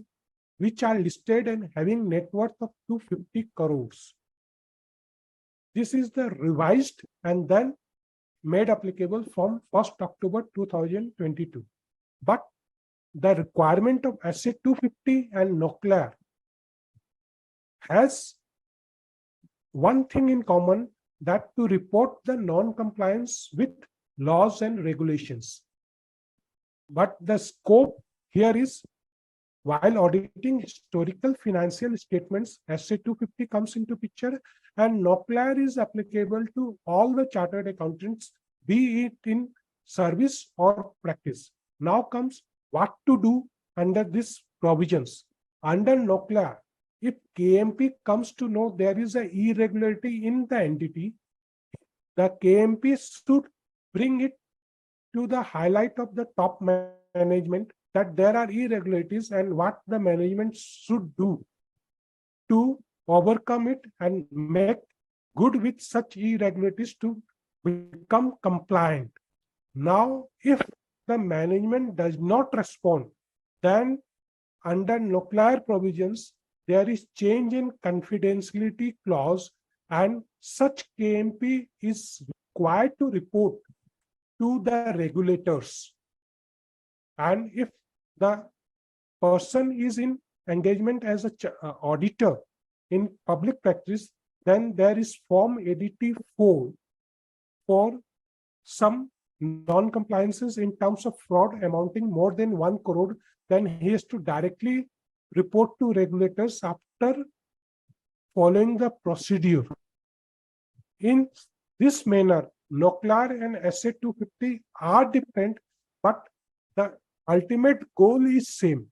which are listed and having net worth of 250 crores. This is the revised and then made applicable from 1st October 2022. But the requirement of Asset 250 and NOCLAR has one thing in common, that to report the non-compliance with laws and regulations. But the scope here is, while auditing historical financial statements, Asset 250 comes into picture, and NOCLAR is applicable to all the chartered accountants, be it in service or practice. Now comes what to do under these provisions. Under NOCLAR, if KMP comes to know there is an irregularity in the entity, the KMP should bring it to the highlight of the top management that there are irregularities and what the management should do to overcome it and make good with such irregularities to become compliant. Now, if the management does not respond, then under NOCLAR provisions, there is change in confidentiality clause, and such KMP is required to report to the regulators. And if the person is in engagement as an auditor in public practice, then there is Form ADT 4 for some non-compliances in terms of fraud amounting more than 1 crore, then he has to directly report to regulators after following the procedure. In this manner, NOCLAR and Asset 250 are different, but the ultimate goal is same.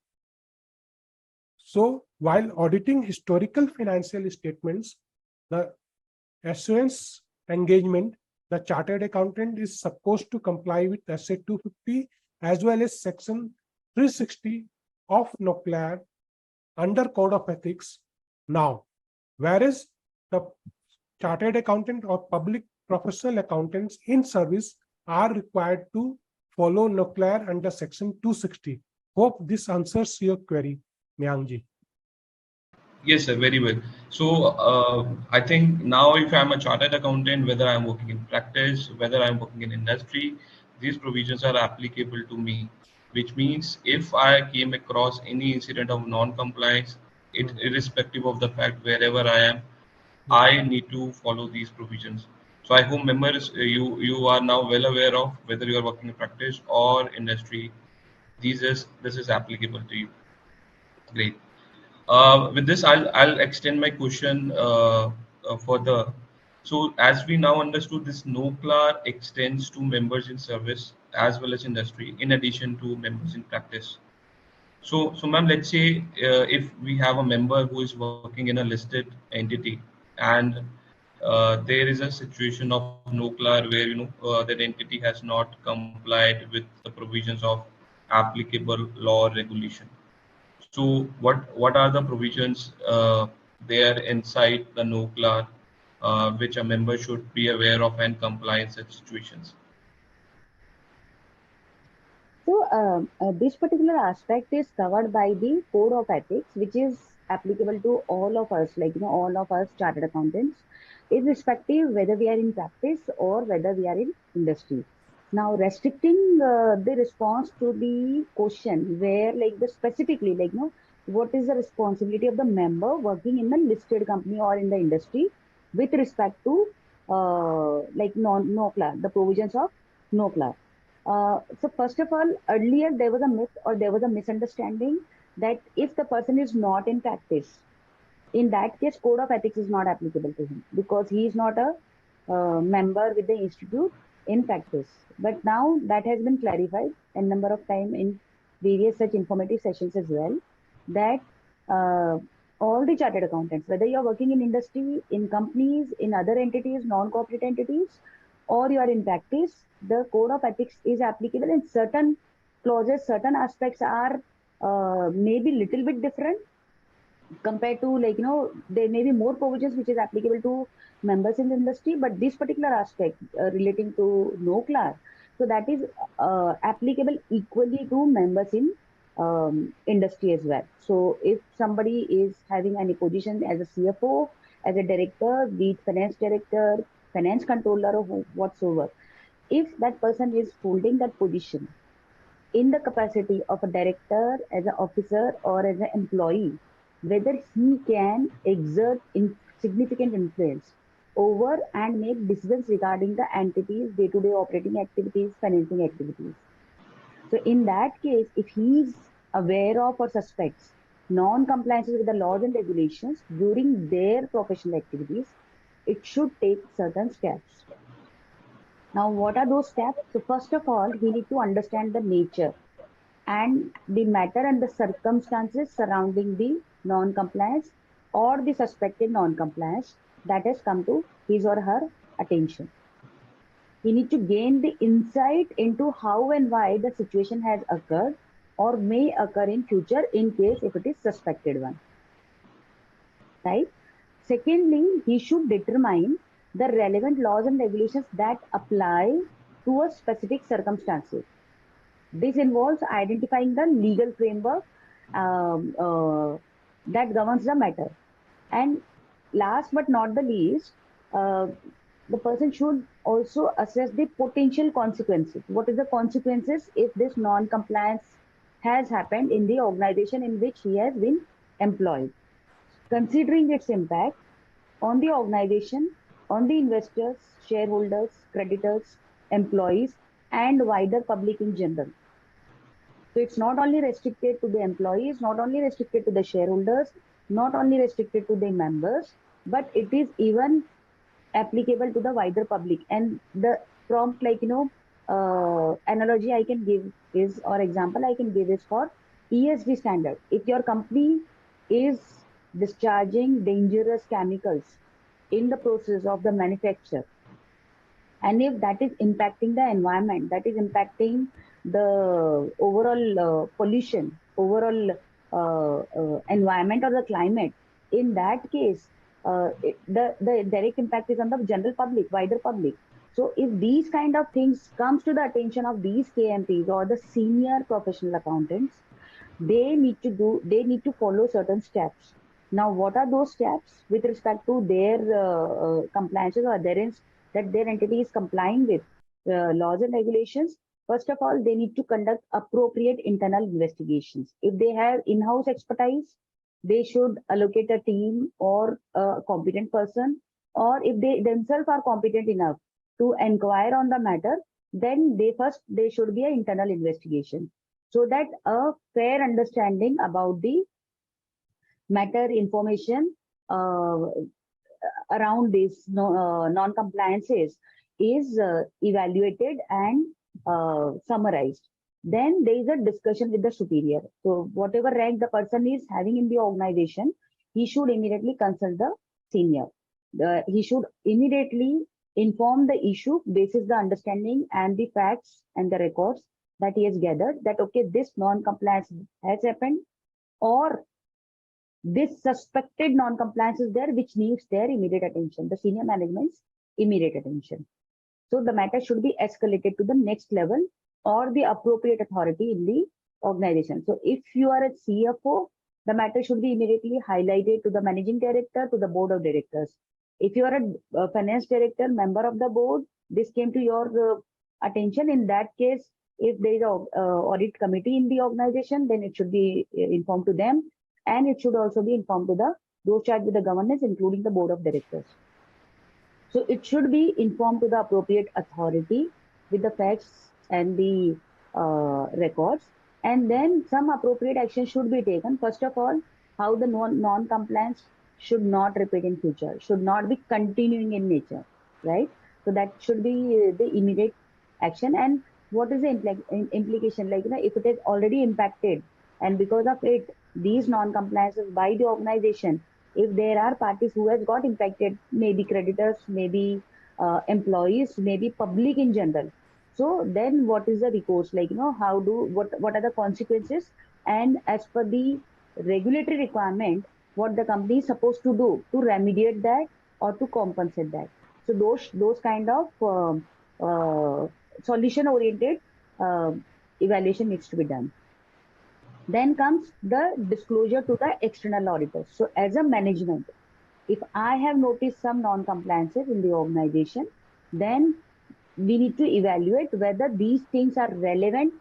So while auditing historical financial statements, the assurance engagement the chartered accountant is supposed to comply with SA 250 as well as Section 360 of NOCLAR under Code of Ethics now, whereas the chartered accountant or public professional accountants in service are required to follow NOCLAR under Section 260. Hope this answers your query, Myangji. Yes, sir, very well. So I think now if I'm a chartered accountant, whether I'm working in practice, whether I'm working in industry, these provisions are applicable to me, which means if I came across any incident of non-compliance, irrespective of the fact wherever I am, I need to follow these provisions. So I hope members, you are now well aware of whether you are working in practice or industry. This is applicable to you. Great. With this, I'll extend my question further. So as we now understood, this NOCLAR extends to members in service as well as industry, in addition to members in practice. So ma'am, let's say if we have a member who is working in a listed entity, and there is a situation of NOCLAR where that entity has not complied with the provisions of applicable law or regulation. So what are the provisions there inside the NOCLAR which a member should be aware of and comply in such situations? So this particular aspect is covered by the Code of Ethics, which is applicable to all of us, like all of us chartered accountants, irrespective whether we are in practice or whether we are in industry. Now, restricting the response to the question where, like, the specifically, like, what is the responsibility of the member working in the listed company or in the industry with respect to like NOCLAR, the provisions of NOCLAR. So first of all, earlier there was a myth or there was a misunderstanding that if the person is not in practice, in that case, Code of Ethics is not applicable to him because he is not a member with the institute in practice. But now that has been clarified a number of times in various such informative sessions as well, that all the chartered accountants, whether you are working in industry, in companies, in other entities, non-corporate entities, or you are in practice, the Code of Ethics is applicable, and certain clauses, certain aspects are maybe little bit different compared to, like, there may be more provisions which is applicable to members in the industry, but this particular aspect relating to NOCLAR, so that is applicable equally to members in industry as well. So if somebody is having any position as a CFO, as a director, be it finance director, finance controller, or whatsoever, if that person is holding that position in the capacity of a director, as an officer, or as an employee, whether he can exert significant influence over and make decisions regarding the entity's day-to-day operating activities, financing activities. So in that case, if he is aware of or suspects non-compliances with the laws and regulations during their professional activities, it should take certain steps. Now, what are those steps? So first of all, he needs to understand the nature and the matter and the circumstances surrounding the non-compliance or the suspected non-compliance that has come to his or her attention. He needs to gain the insight into how and why the situation has occurred or may occur in future in case if it is suspected one. Right? Secondly, he should determine the relevant laws and regulations that apply to a specific circumstances. This involves identifying the legal framework that governs the matter. And last but not the least, the person should also assess the potential consequences. What is the consequences if this non-compliance has happened in the organization in which he has been employed? Considering its impact on the organization, on the investors, shareholders, creditors, employees, and wider public in general. So it's not only restricted to the employees, not only restricted to the shareholders, not only restricted to the members, but it is even applicable to the wider public. And the prompt, like, analogy I can give is, or example I can give is for ESG standard. If your company is discharging dangerous chemicals in the process of the manufacture, And if that is impacting the environment, that is impacting the overall pollution, overall environment or the climate, in that case, the direct impact is on the general public, wider public. So if these kind of things comes to the attention of these KMPs or the senior professional accountants, they need to follow certain steps. Now, what are those steps with respect to their compliances or adherence that their entity is complying with laws and regulations? First of all, they need to conduct appropriate internal investigations. If they have in-house expertise, they should allocate a team or a competent person, or if they themselves are competent enough to inquire on the matter, then they should be an internal investigation, so that a fair understanding about the matter information around these non-compliances is evaluated and summarized. Then there is a discussion with the superior. So whatever rank the person is having in the organization, he should immediately consult the senior. He should immediately inform the issue basis the understanding and the facts and the records that he has gathered, that okay, this non-compliance has happened, or this suspected non-compliance is there, which needs their immediate attention, the senior management's immediate attention. So the matter should be escalated to the next level or the appropriate authority in the organization. So if you are a CFO, the matter should be immediately highlighted to the managing director, to the board of directors. If you are a finance director, member of the board, this came to your attention. In that case, if there is a audit committee in the organization, then it should be informed to them, and it should also be informed to those charged with the governance, including the board of directors. So it should be informed to the appropriate authority with the facts and the records, and then some appropriate action should be taken. First of all, how the non-compliance should not repeat in future, should not be continuing in nature, right? So that should be the immediate action. And what is the implication? Like, if it is already impacted, and because of it, these non-compliances by the organization, if there are parties who has got impacted, maybe creditors, maybe employees, maybe public in general. So then what is the recourse? Like, what are the consequences? And as per the regulatory requirement, what the company is supposed to do to remediate that or to compensate that. So those kind of solution-oriented evaluation needs to be done. Then comes the disclosure to the external auditors. So as a management, if I have noticed some non-compliances in the organization, then we need to evaluate whether these things are relevant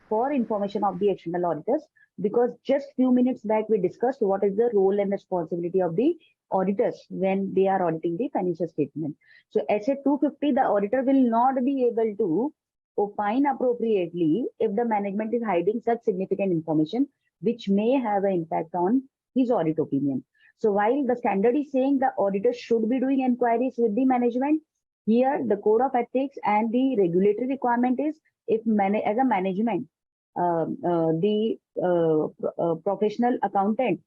for information of the external auditors, because just few minutes back we discussed what is the role and responsibility of the auditors when they are auditing the financial statement. So SA 250, the auditor will not be able to opine appropriately if the management is hiding such significant information which may have an impact on his audit opinion. So while the standard is saying the auditor should be doing inquiries with the management, here the code of ethics and the regulatory requirement is, if as a management, the professional accountant,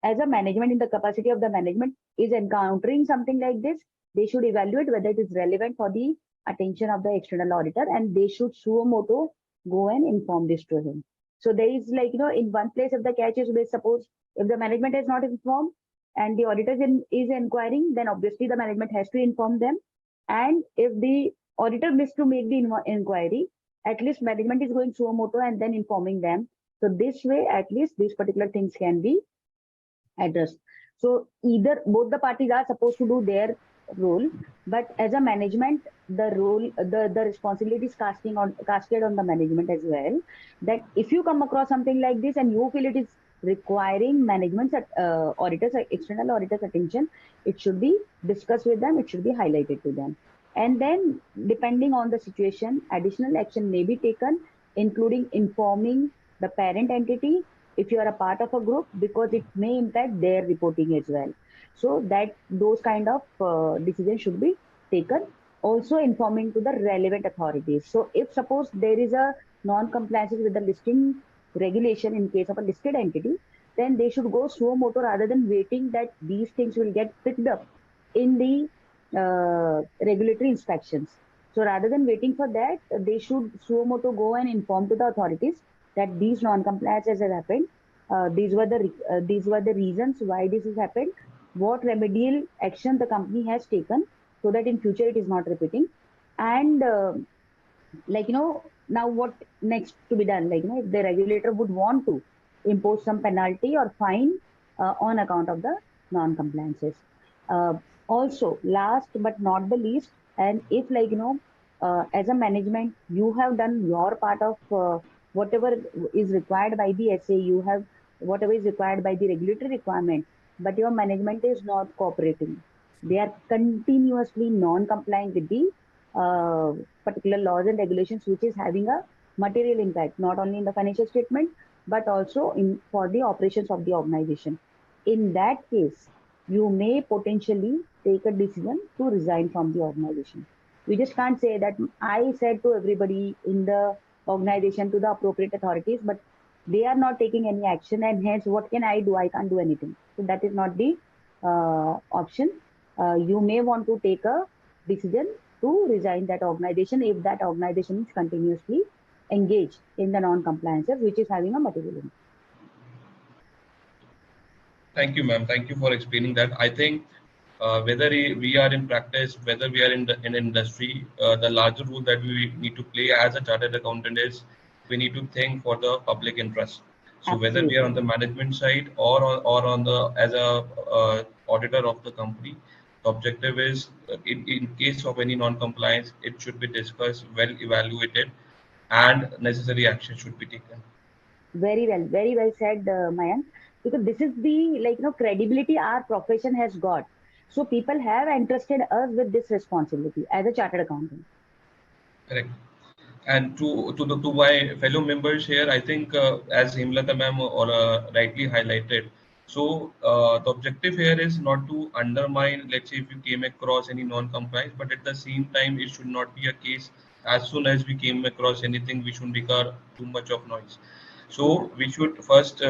as a management, in the capacity of the management, is encountering something like this, they should evaluate whether it is relevant for the attention of the external auditor, and they should suo moto go and inform this to him. So there is, like, in one place, if the catch is, suppose if the management is not informed and the auditor is inquiring, then obviously the management has to inform them. And if the auditor missed to make the inquiry, at least management is going suo moto and then informing them. So this way, at least these particular things can be addressed. So either both the parties are supposed to do their role, but as a management, the role, the responsibility is casted on the management as well. That if you come across something like this and you feel it is requiring management's auditors, external auditors' attention, it should be discussed with them, it should be highlighted to them. And then, depending on the situation, additional action may be taken, including informing the parent entity if you are a part of a group, because it may impact their reporting as well. So that those kind of decisions should be taken. Also informing to the relevant authorities. So if suppose there is a non-compliances with the listing regulation in case of a listed entity, then they should go suo moto rather than waiting that these things will get picked up in the regulatory inspections. So rather than waiting for that, they should suo motu go and inform to the authorities that these non-compliances have happened. These were the reasons why this has happened. What remedial action the company has taken so that in future it is not repeating. And now what next to be done? If the regulator would want to impose some penalty or fine on account of the non-compliances. Also, last but not the least, and if as a management, you have done your part of whatever is required by the SA, you have whatever is required by the regulatory requirement, but your management is not cooperating. They are continuously non-compliant with the particular laws and regulations, which is having a material impact, not only in the financial statement, but also for the operations of the organization. In that case, you may potentially take a decision to resign from the organization. You just can't say that I said to everybody in the organization, to the appropriate authorities, but they are not taking any action, and hence what can I do? I can't do anything. So that is not the option. You may want to take a decision to resign that organization if that organization is continuously engaged in the non-compliances, which is having a material impact. Thank you, ma'am. Thank you for explaining that. I think whether we are in practice, whether we are in industry, the larger role that we need to play as a chartered accountant is we need to think for the public interest. So whether we are on the management side or on the as a auditor of the company, the objective is in case of any non-compliance, it should be discussed, well evaluated, and necessary action should be taken. Very well said, Mayank. Because this is the credibility our profession has got. So people have entrusted us with this responsibility as a chartered accountant. Correct. And to my fellow members here, I think as Himlata ma'am rightly highlighted, so the objective here is not to undermine, let's say if you came across any non-compliance, but at the same time, it should not be a case as soon as we came across anything, we should make too much of noise. So we should first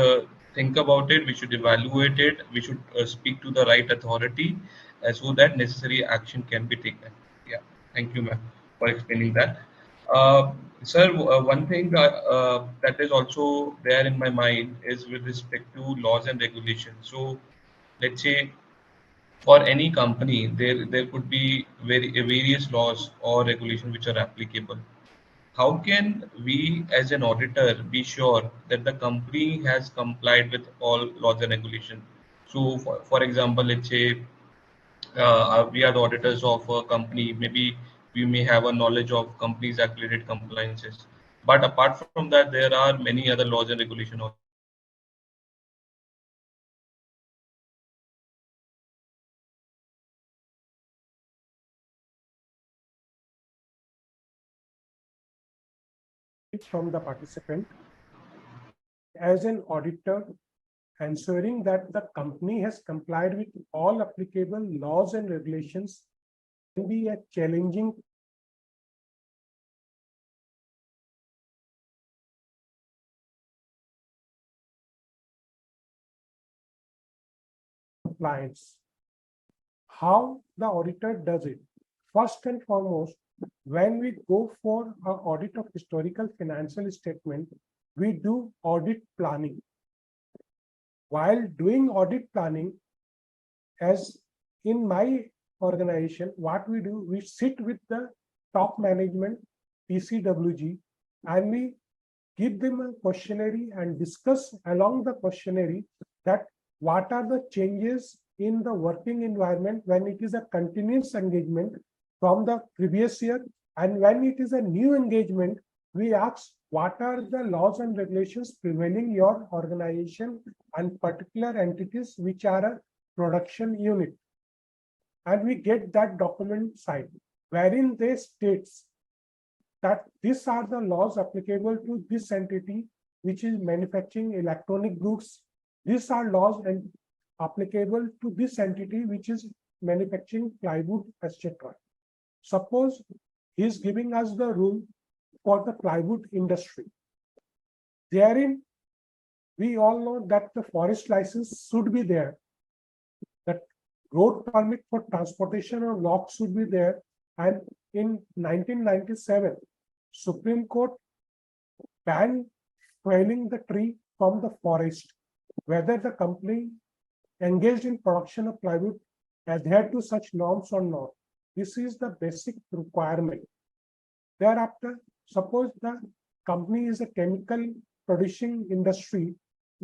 think about it, we should evaluate it, we should speak to the right authority so that necessary action can be taken. Yeah, thank you ma'am for explaining that. Sir, one thing that is also there in my mind is with respect to laws and regulations. So, let's say for any company, there could be various laws or regulations which are applicable. How can we, as an auditor, be sure that the company has complied with all laws and regulations? So, for example, let's say we are the auditors of a company. Maybe we may have a knowledge of companies act related compliances, but apart from that there are many other laws and regulations also. From the participant, as an auditor, ensuring that the company has complied with all applicable laws and regulations can be a challenging compliance. How the auditor does it? First and foremost, when we go for an audit of historical financial statement, we do audit planning. While doing audit planning, as in my organization, what we do, we sit with the top management, PCWG, and we give them a questionnaire and discuss along the questionnaire that what are the changes in the working environment when it is a continuous engagement from the previous year, and when it is a new engagement, we ask what are the laws and regulations prevailing your organization and particular entities which are a production unit, and we get that document signed wherein they states that these are the laws applicable to this entity which is manufacturing electronic goods. These are laws and applicable to this entity which is manufacturing plywood, etc. Suppose he is giving us the rule for the plywood industry. Therein, we all know that the forest license should be there, that road permit for transportation or lock should be there, And in 1997, Supreme Court banned felling the tree from the forest, whether the company engaged in production of plywood adhered to such norms or not. This is the basic requirement. Thereafter, suppose the company is a chemical producing industry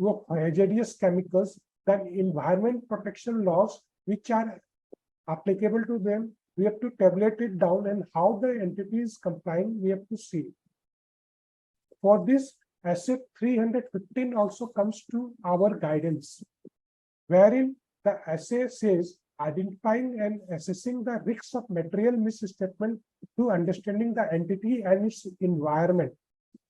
of hazardous chemicals, then environment protection laws which are applicable to them, we have to tabulate it down, and how the entity is complying, we have to see. For this, Asset 315 also comes to our guidance, wherein the essay says identifying and assessing the risks of material misstatement to understanding the entity and its environment.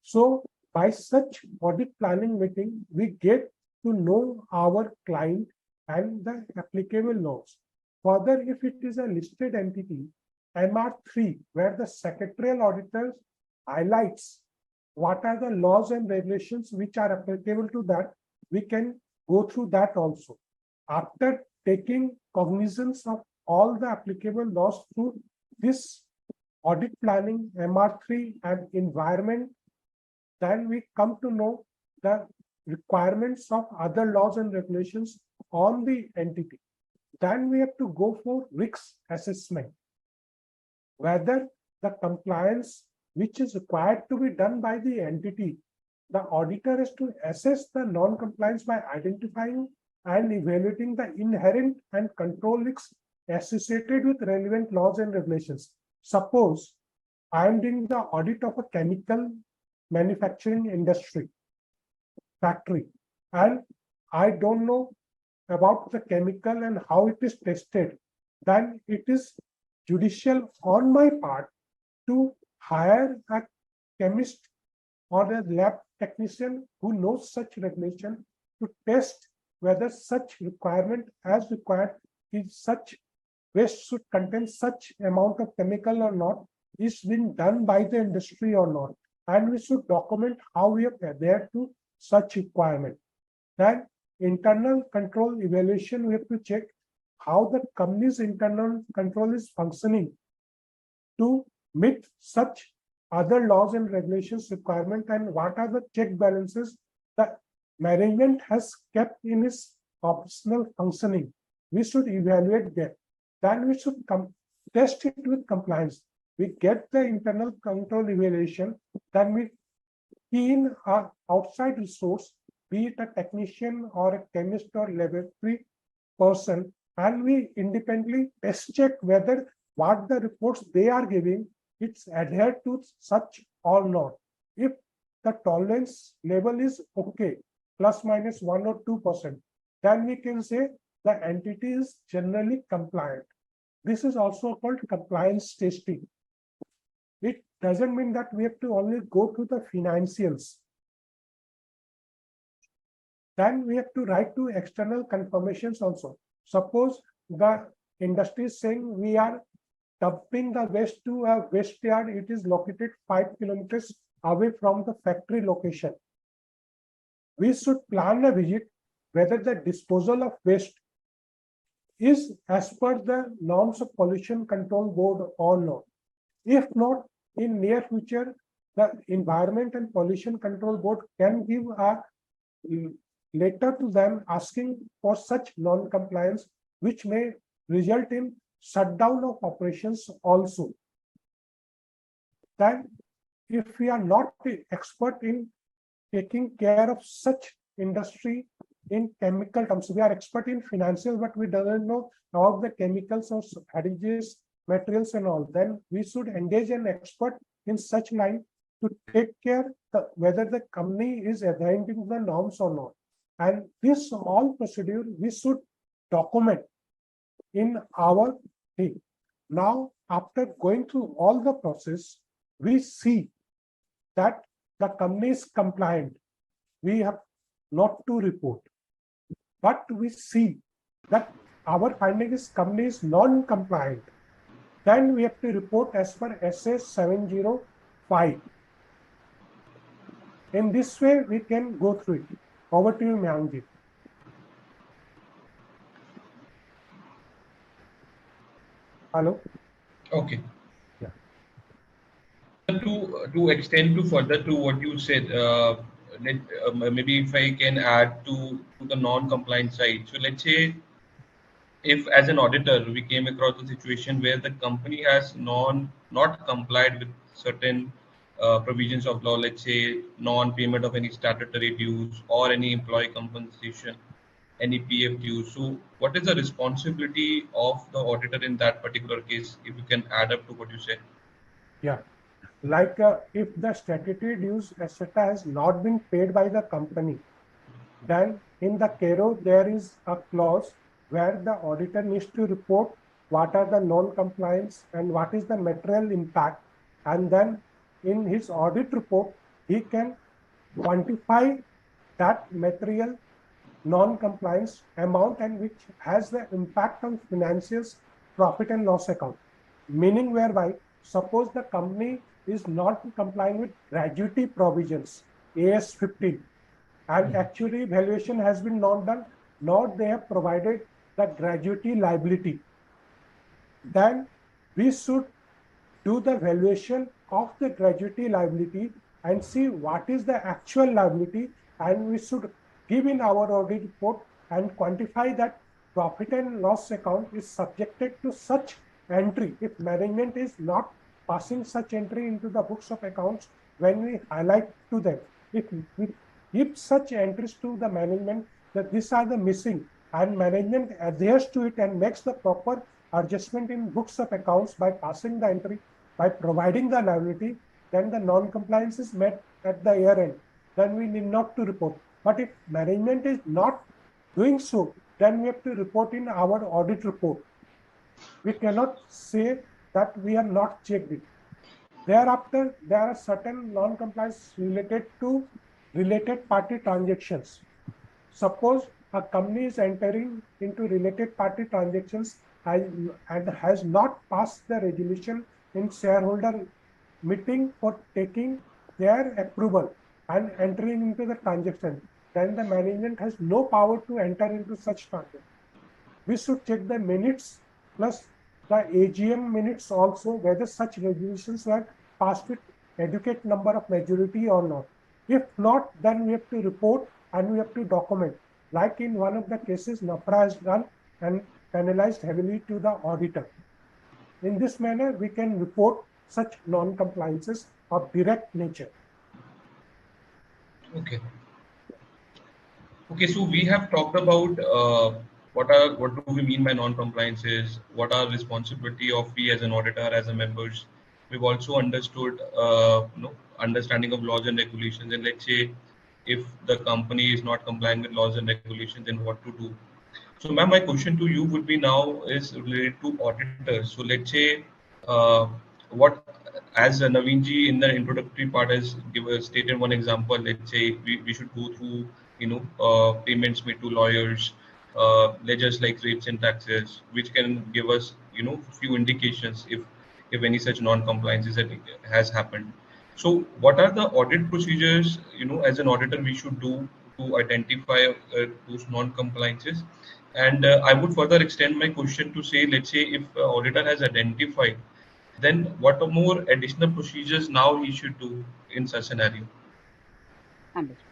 So by such audit planning meeting, we get to know our client and the applicable laws. Further, if it is a listed entity, MR3, where the secretarial auditor highlights what are the laws and regulations which are applicable to that, we can go through that also. After taking cognizance of all the applicable laws through this audit planning, MR3 and environment, then we come to know the requirements of other laws and regulations on the entity. Then we have to go for risk assessment, whether the compliance which is required to be done by the entity, the auditor has to assess the non-compliance by identifying and evaluating the inherent and control risks associated with relevant laws and regulations. Suppose I am doing the audit of a chemical manufacturing industry factory, and I don't know about the chemical and how it is tested, then it is judicial on my part to hire a chemist or a lab technician who knows such regulation to test whether such requirement as required is such waste should contain such amount of chemical or not, is being done by the industry or not. And we should document how we have adhered to such requirement. Then internal control evaluation, we have to check how the company's internal control is functioning to meet such other laws and regulations requirement, and what are the check balances that management has kept in its operational functioning. We should evaluate that. Then we should test it with compliance. We get the internal control evaluation, then we key in our outside resource, be it a technician or a chemist or laboratory person, and we independently test check whether what the reports they are giving, it's adhered to such or not. If the tolerance level is okay, plus minus 1 or 2%, then we can say the entity is generally compliant. This is also called compliance testing. It doesn't mean that we have to only go to the financials. Then we have to write to external confirmations also. Suppose the industry is saying we are dumping the waste to a waste yard, it is located 5 kilometers away from the factory location. We should plan a visit whether the disposal of waste is as per the norms of Pollution Control Board or not. If not, in near future, the Environment and Pollution Control Board can give a letter to them asking for such non-compliance, which may result in shutdown of operations also. Then, if we are not the expert in taking care of such industry in chemical terms, we are expert in financial, but we don't know about the chemicals or additives, materials and all, then we should engage an expert in such line to take care whether the company is adhering to the norms or not. And this all procedure we should document in our thing. Now, after going through all the process, we see that the company is compliant. We have not to report. But we see that our finding is company is non-compliant. Then we have to report as per SA 705. In this way, we can go through it. Over to you, Mayank. Hello. Okay. to extend to further to what you said, maybe if I can add to the non-compliant side. So let's say if as an auditor we came across a situation where the company has not complied with certain provisions of law, let's say non-payment of any statutory dues or any employee compensation, any PF dues. So what is the responsibility of the auditor in that particular case, if you can add up to what you said? Yeah. Like if the statutory dues, etc., has not been paid by the company, then in the CARO there is a clause where the auditor needs to report what are the non-compliance and what is the material impact, and then in his audit report he can quantify that material non-compliance amount and which has the impact on financials, profit and loss account. Meaning whereby suppose the company is not complying with gratuity provisions, AS 15, and actually valuation has been not done, nor they have provided the gratuity liability, then we should do the valuation of the gratuity liability and see what is the actual liability, and we should give in our audit report and quantify that profit and loss account is subjected to such entry. If management is not passing such entry into the books of accounts, when we highlight to them, if we give such entries to the management that these are the missing, and management adheres to it and makes the proper adjustment in books of accounts by passing the entry, by providing the liability, then the non-compliance is met at the year end. Then we need not to report. But if management is not doing so, then we have to report in our audit report. We cannot say that we have not checked it. Thereafter, there are certain non-compliance related to related party transactions. Suppose a company is entering into related party transactions and has not passed the resolution in shareholder meeting for taking their approval and entering into the transaction, then the management has no power to enter into such transaction. We should check the minutes plus the AGM minutes also, whether such resolutions were passed with adequate number of majority or not. If not, then we have to report and we have to document. Like in one of the cases, NOCLAR has done and penalized heavily to the auditor. In this manner, we can report such non-compliances of direct nature. Okay. Okay, so we have talked about what do we mean by non-compliances, what are responsibility of we as an auditor, as a members. We've also understood understanding of laws and regulations, and let's say if the company is not complying with laws and regulations, then what to do. So ma'am, my question to you would be now is related to auditors. So let's say what, as Naveen in the introductory part has stated one example, let's say we should go through payments made to lawyers, ledgers like rates and taxes, which can give us few indications if any such non-compliances has happened. So what are the audit procedures as an auditor we should do to identify those non-compliances? And I would further extend my question to say, let's say if auditor has identified, then what are more additional procedures now he should do in such scenario? Understood.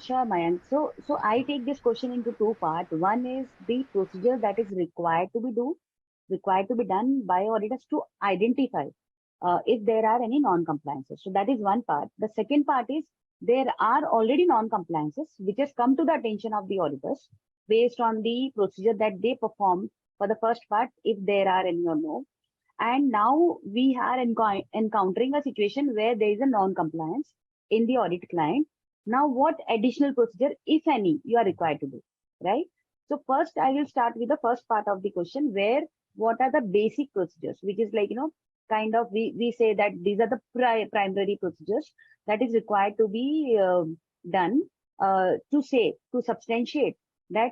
Sure, Mayank. So I take this question into two parts. One is the procedure that is required to be done by auditors to identify if there are any non-compliances. So that is one part. The second part is there are already non-compliances which has come to the attention of the auditors based on the procedure that they performed for the first part, if there are any or no. And now we are encountering a situation where there is a non-compliance in the audit client. Now, what additional procedure, if any, you are required to do, right? So first, I will start with the first part of the question, where what are the basic procedures, which is like, kind of we say that these are the primary procedures that is required to be done to substantiate that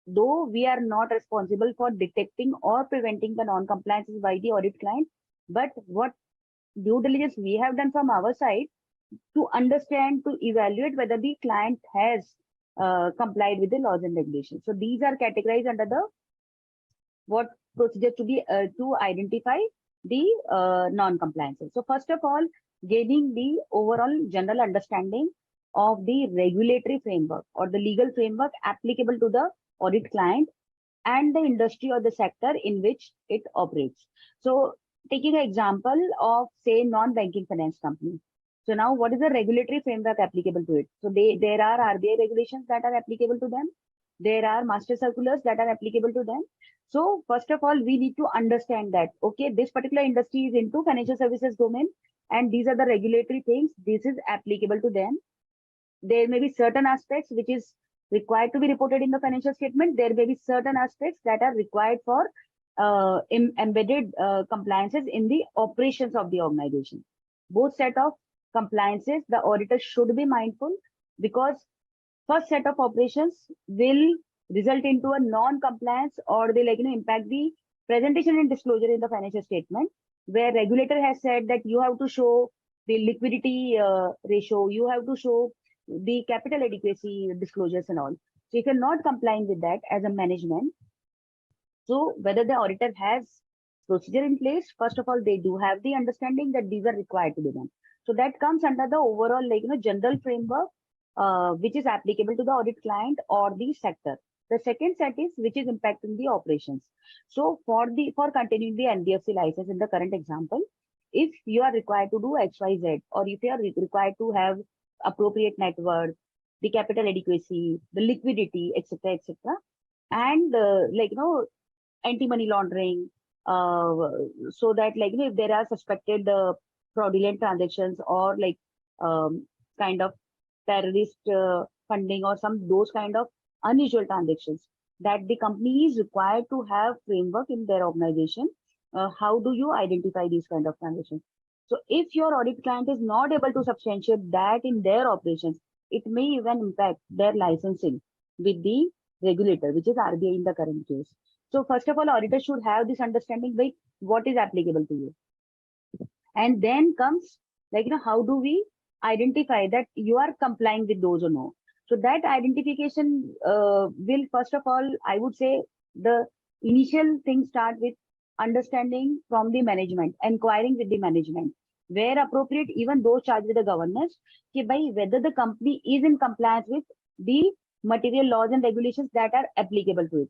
though we are not responsible for detecting or preventing the non-compliances by the audit client, but what due diligence we have done from our side to understand, to evaluate whether the client has complied with the laws and regulations. So these are categorized under the what procedure to be to identify the non-compliances. So first of all, gaining the overall general understanding of the regulatory framework or the legal framework applicable to the audit client and the industry or the sector in which it operates. So taking an example of, say, non-banking finance company. So now what is the regulatory framework applicable to it? So there are RBI regulations that are applicable to them. There are master circulars that are applicable to them. So first of all, we need to understand that, okay, this particular industry is into financial services domain and these are the regulatory things. This is applicable to them. There may be certain aspects which is required to be reported in the financial statement. There may be certain aspects that are required for embedded compliances in the operations of the organization. Both set of compliances, the auditor should be mindful, because first set of operations will result into a non-compliance or they impact the presentation and disclosure in the financial statement, where regulator has said that you have to show the liquidity ratio, you have to show the capital adequacy disclosures and all. So if you're not complying with that as a management, so whether the auditor has procedure in place, first of all, they do have the understanding that these are required to be done. So that comes under the overall general framework, which is applicable to the audit client or the sector. The second set is which is impacting the operations. So for continuing the NBFC license in the current example, if you are required to do XYZ, or if you are required to have appropriate net worth, the capital adequacy, the liquidity, etc., etc., and anti-money laundering, so that if there are suspected fraudulent transactions or kind of terrorist funding or those kind of unusual transactions, that the company is required to have framework in their organization. How do you identify these kind of transactions? So if your audit client is not able to substantiate that in their operations, it may even impact their licensing with the regulator, which is RBI in the current case. So first of all, auditors should have this understanding, like what is applicable to you. And then comes how do we identify that you are complying with those or no. So that identification will, first of all, I would say the initial thing start with understanding from the management, inquiring with the management, where appropriate, even those charged with the governance, whether the company is in compliance with the material laws and regulations that are applicable to it.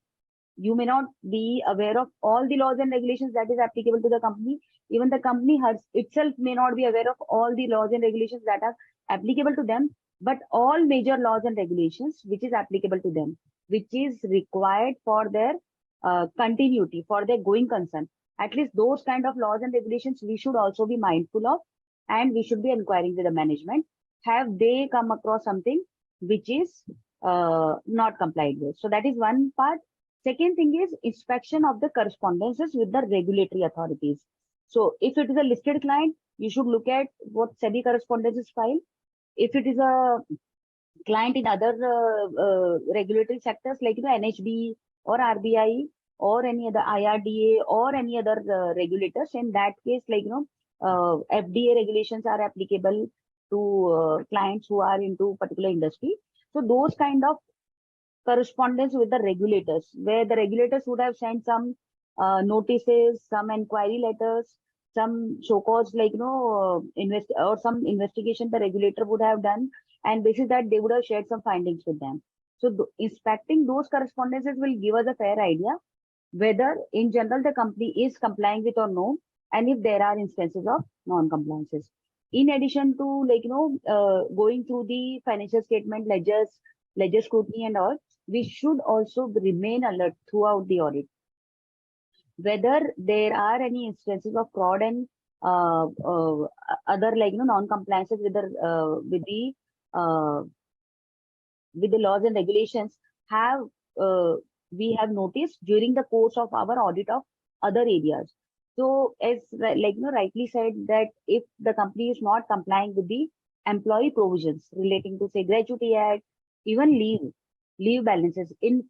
You may not be aware of all the laws and regulations that is applicable to the company. Even the company itself may not be aware of all the laws and regulations that are applicable to them, but all major laws and regulations which is applicable to them, which is required for their continuity, for their going concern. At least those kind of laws and regulations we should also be mindful of, and we should be inquiring with the management. Have they come across something which is not complied with? So that is one part. Second thing is inspection of the correspondences with the regulatory authorities. So if it is a listed client, you should look at what SEBI correspondences file. If it is a client in other regulatory sectors like NHB or RBI or any other IRDA or any other regulators, in that case, FDA regulations are applicable to clients who are into particular industry. So those kind of correspondence with the regulators, where the regulators would have sent some notices, some inquiry letters, some so-called or some investigation the regulator would have done, and basis that they would have shared some findings with them. So inspecting those correspondences will give us a fair idea whether in general the company is complying with or no, and if there are instances of non-compliances. In addition to going through the financial statement, ledger scrutiny and all, we should also remain alert throughout the audit, whether there are any instances of fraud and other non-compliances with the laws and regulations we have noticed during the course of our audit of other areas. So as rightly said, that if the company is not complying with the employee provisions relating to, say, gratuity act, even leave balances, in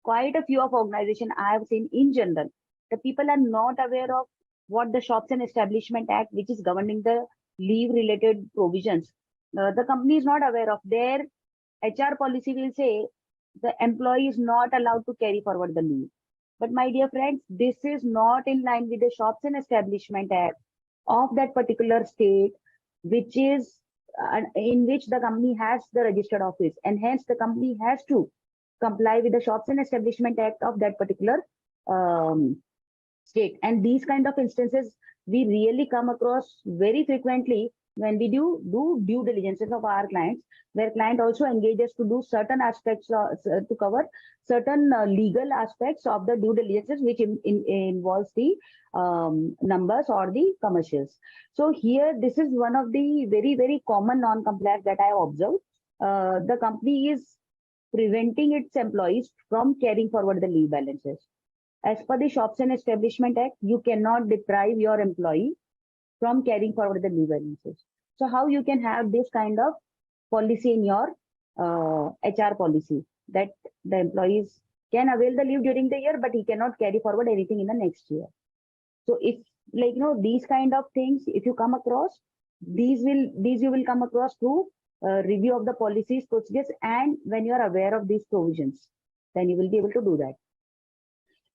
quite a few of organizations I have seen in general, the people are not aware of what the Shops and Establishment Act, which is governing the leave related provisions. The company is not aware of. Their HR policy will say the employee is not allowed to carry forward the leave. But my dear friends, this is not in line with the Shops and Establishment Act of that particular state, which is in which the company has the registered office, and hence the company has to comply with the Shops and Establishment Act of that particular state. And these kind of instances we really come across very frequently when we do due diligences of our clients, where client also engages to do certain aspects to cover certain legal aspects of the due diligences, which involves the numbers or the commercials. So here, this is one of the very, very common non-compliance that I have observed. The company is preventing its employees from carrying forward the leave balances. As per the Shops and Establishment Act, you cannot deprive your employee from carrying forward the leave balances. So how you can have this kind of policy in your HR policy, that the employees can avail the leave during the year, but he cannot carry forward anything in the next year. So if, like, these kind of things, if you come across, these you will come across through review of the policies, procedures, and when you are aware of these provisions, then you will be able to do that.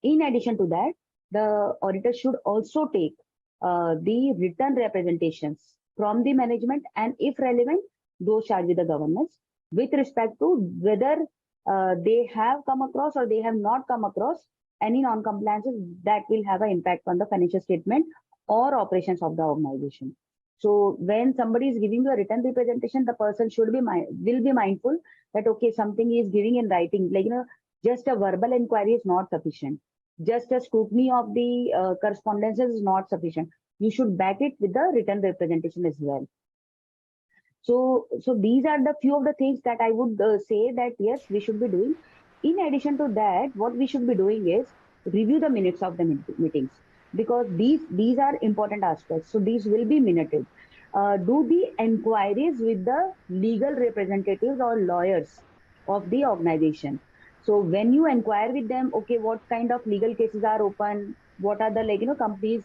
In addition to that, the auditor should also take the written representations from the management, and if relevant, those charged with the governance with respect to whether they have come across or they have not come across any non-compliances that will have an impact on the financial statement or operations of the organization. So when somebody is giving you a written representation, the person will be mindful that, okay, something is giving in writing, like, just a verbal inquiry is not sufficient. Just a scrutiny of the correspondences is not sufficient. You should back it with the written representation as well. So these are the few of the things that I would say that yes, we should be doing. In addition to that, what we should be doing is review the minutes of the meetings, because these are important aspects. So these will be minuted. Do the inquiries with the legal representatives or lawyers of the organization. So when you inquire with them, okay, what kind of legal cases are open, what are the company's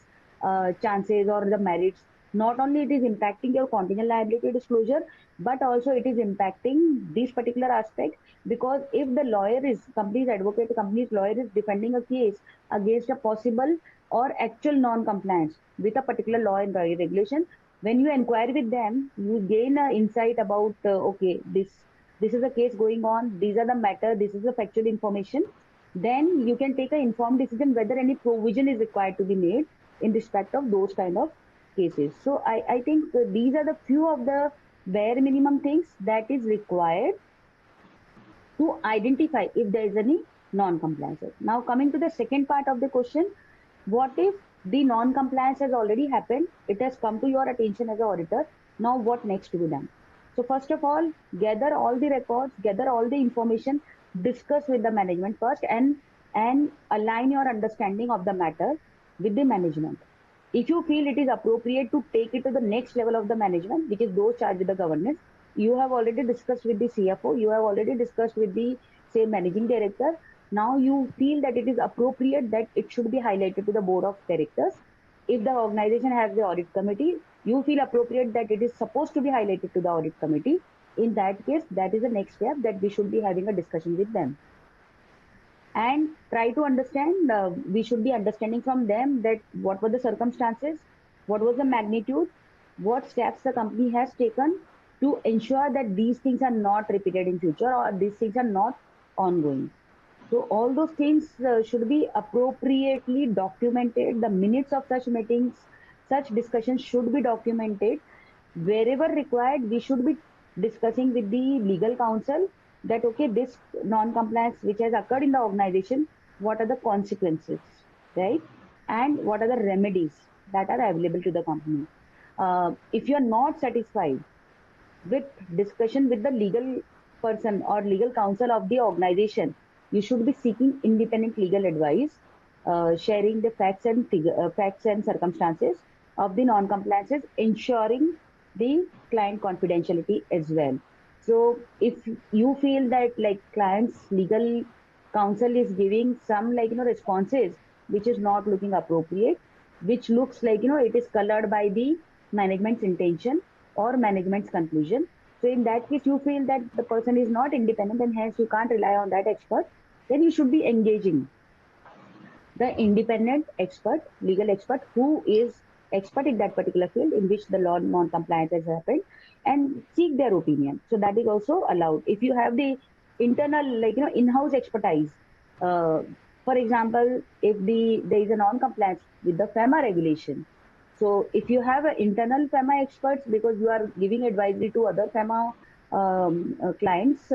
chances or the merits. Not only it is impacting your contingent liability disclosure, but also it is impacting this particular aspect, because if the lawyer is company's advocate, company's lawyer is defending a case against a possible or actual non-compliance with a particular law and regulation, when you inquire with them, you gain an insight about okay, this is a case going on, these are the matter, this is the factual information. Then you can take an informed decision whether any provision is required to be made in respect of those kind of cases. So I think these are the few of the bare minimum things that is required to identify if there is any non-compliance. Now coming to the second part of the question, what if the non-compliance has already happened, it has come to your attention as an auditor, now what next to be done? So first of all, gather all the records, gather all the information, discuss with the management first, and align your understanding of the matter with the management. If you feel it is appropriate to take it to the next level of the management, which is those charged with the governance, you have already discussed with the CFO, you have already discussed with the, say, managing director. Now you feel that it is appropriate that it should be highlighted to the board of directors. If the organization has the audit committee, you feel appropriate that it is supposed to be highlighted to the audit committee. In that case, that is the next step that we should be having a discussion with them. And try to understand, we should be understanding from them that what were the circumstances, what was the magnitude, what steps the company has taken to ensure that these things are not repeated in future or these things are not ongoing. So all those things should be appropriately documented. The minutes of such meetings, such discussions should be documented. Wherever required, we should be discussing with the legal counsel that, okay, this non-compliance which has occurred in the organization, what are the consequences, right? And what are the remedies that are available to the company? If you are not satisfied with discussion with the legal person or legal counsel of the organization, you should be seeking independent legal advice, sharing the facts and circumstances of the non-compliances, ensuring the client confidentiality as well. So if you feel that like client's legal counsel is giving some responses which is not looking appropriate, which looks like it is colored by the management's intention or management's conclusion. So in that case, you feel that the person is not independent and hence you can't rely on that expert, then you should be engaging the independent expert, legal expert, who is expert in that particular field in which the law non-compliance has happened and seek their opinion. So that is also allowed. If you have the internal, in-house expertise, for example, if there is a non-compliance with the FEMA regulation, so if you have an internal FEMA experts because you are giving advisory to other FEMA clients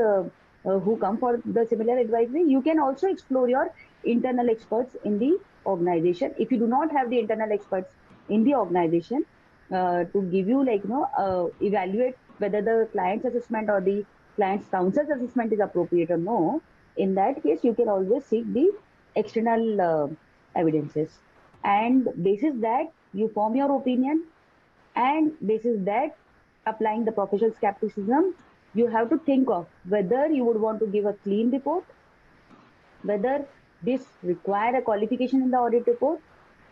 who come for the similar advisory, you can also explore your internal experts in the organization. If you do not have the internal experts in the organization to give you evaluate whether the client's assessment or the client's counsel's assessment is appropriate or no, in that case you can always seek the external evidences, and basis that you form your opinion, and basis that applying the professional skepticism, you have to think of whether you would want to give a clean report, whether this require a qualification in the audit report,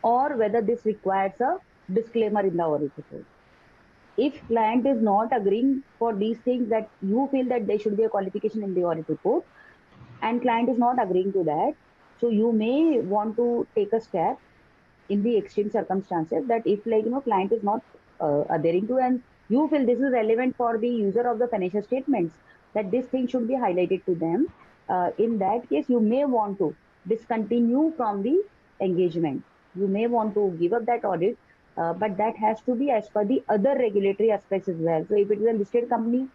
or whether this requires a disclaimer in the audit report. If client is not agreeing for these things, that you feel that there should be a qualification in the audit report, and client is not agreeing to that, so you may want to take a step in the extreme circumstances that if client is not adhering to, and you feel this is relevant for the user of the financial statements, that this thing should be highlighted to them, in that case you may want to discontinue from the engagement. You may want to give up that audit, but that has to be as per the other regulatory aspects as well. So if it is a listed company,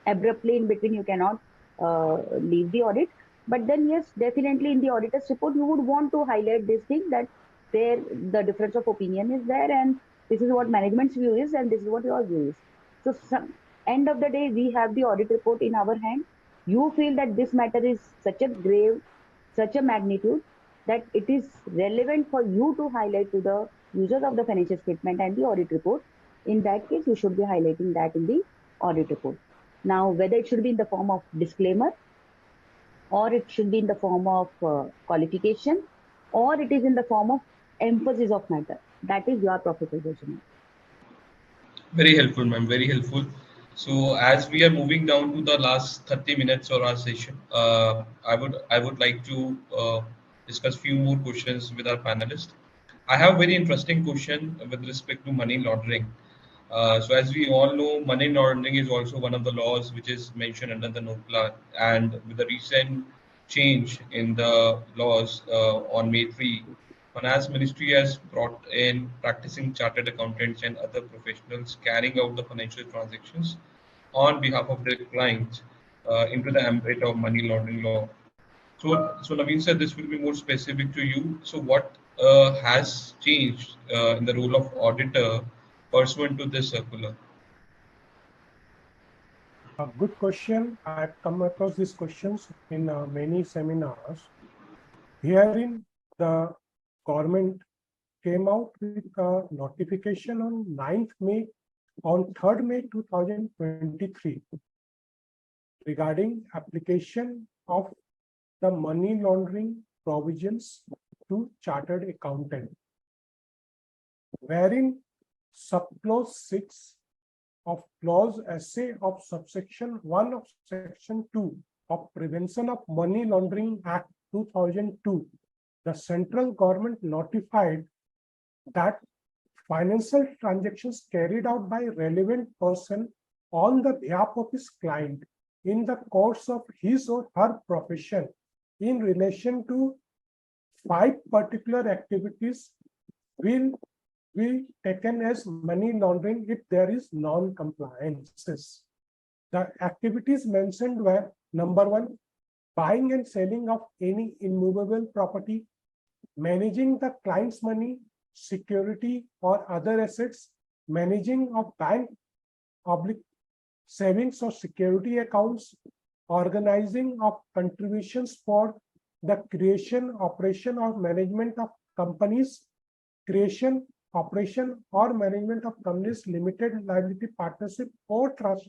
abruptly in between you cannot leave the audit. But then yes, definitely in the auditor's report you would want to highlight this thing, that the difference of opinion is there, and this is what management's view is, and this is what your view is. So end of the day, we have the audit report in our hand. You feel that this matter is such a grave, such a magnitude, that it is relevant for you to highlight to the users of the financial statement and the audit report. In that case, you should be highlighting that in the audit report. Now, whether it should be in the form of disclaimer, or it should be in the form of qualification, or it is in the form of emphasis of matter, that is your professional judgment. Very helpful, ma'am. Very helpful. So as we are moving down to the last 30 minutes of our session, I would like to discuss few more questions with our panelists. I have very interesting question with respect to money laundering. So as we all know, money laundering is also one of the laws which is mentioned under the NOCLAR, and with the recent change in the laws on May 3, Finance Ministry has brought in practicing chartered accountants and other professionals carrying out the financial transactions on behalf of their clients into the ambit of money laundering law. So Naveen said this will be more specific to you. So what has changed in the role of auditor pursuant to this circular? A good question. I've come across these questions in many seminars. Herein, the government came out with a notification on 9th May, on 3rd May 2023, regarding application of the money laundering provisions to chartered accountant, wherein subclause 6 of clause SA of subsection 1 of section 2 of Prevention of Money Laundering Act 2002, the central government notified that financial transactions carried out by relevant person on the behalf of his client in the course of his or her profession in relation to 5 particular activities will be taken as money laundering if there is non-compliances. The activities mentioned were: number 1, buying and selling of any immovable property, managing the client's money, security or other assets, managing of bank savings or security accounts, organizing of contributions for the creation, operation or management of companies, creation, operation or management of companies, limited liability partnership or trust,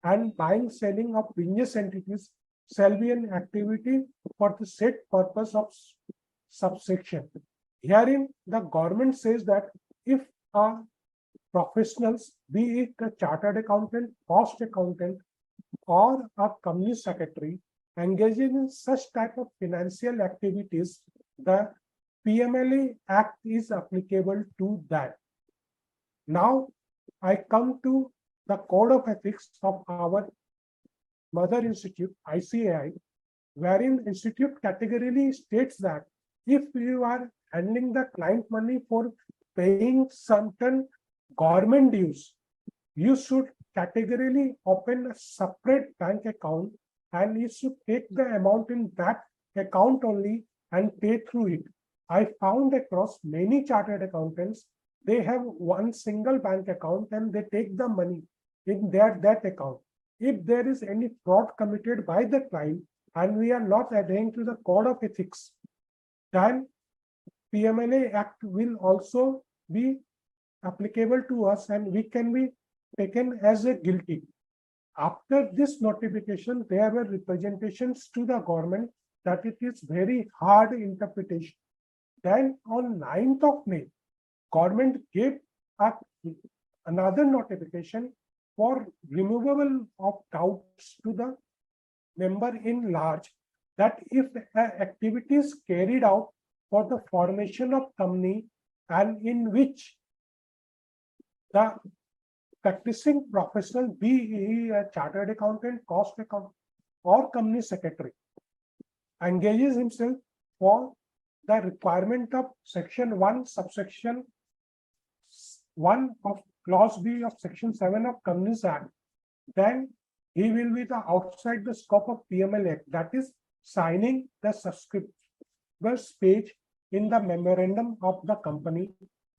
and buying, selling of business entities shall be an activity for the said purpose of subsection. Herein, the government says that if professionals, be it a chartered accountant, cost accountant, or a company secretary, engaging in such type of financial activities, the PMLA Act is applicable to that. Now I come to the code of ethics of our mother institute, ICAI, wherein institute categorically states that if you are handling the client money for paying certain government dues, you should categorically open a separate bank account and you should take the amount in that account only and pay through it. I found across many chartered accountants, they have one single bank account and they take the money in that account. If there is any fraud committed by the client and we are not adhering to the code of ethics, then PMLA Act will also be applicable to us and we can be taken as a guilty. After this notification, there were representations to the government that it is very hard interpretation. Then on 9th of May, government gave another notification for removal of doubts to the member in large that if activities carried out for the formation of company and in which the practicing professional, be he a chartered accountant, cost accountant, or company secretary, engages himself for the requirement of section 1, subsection 1 of clause B of section 7 of Companies Act, then he will be outside the scope of PML Act, that is signing the subscriber's page in the memorandum of the company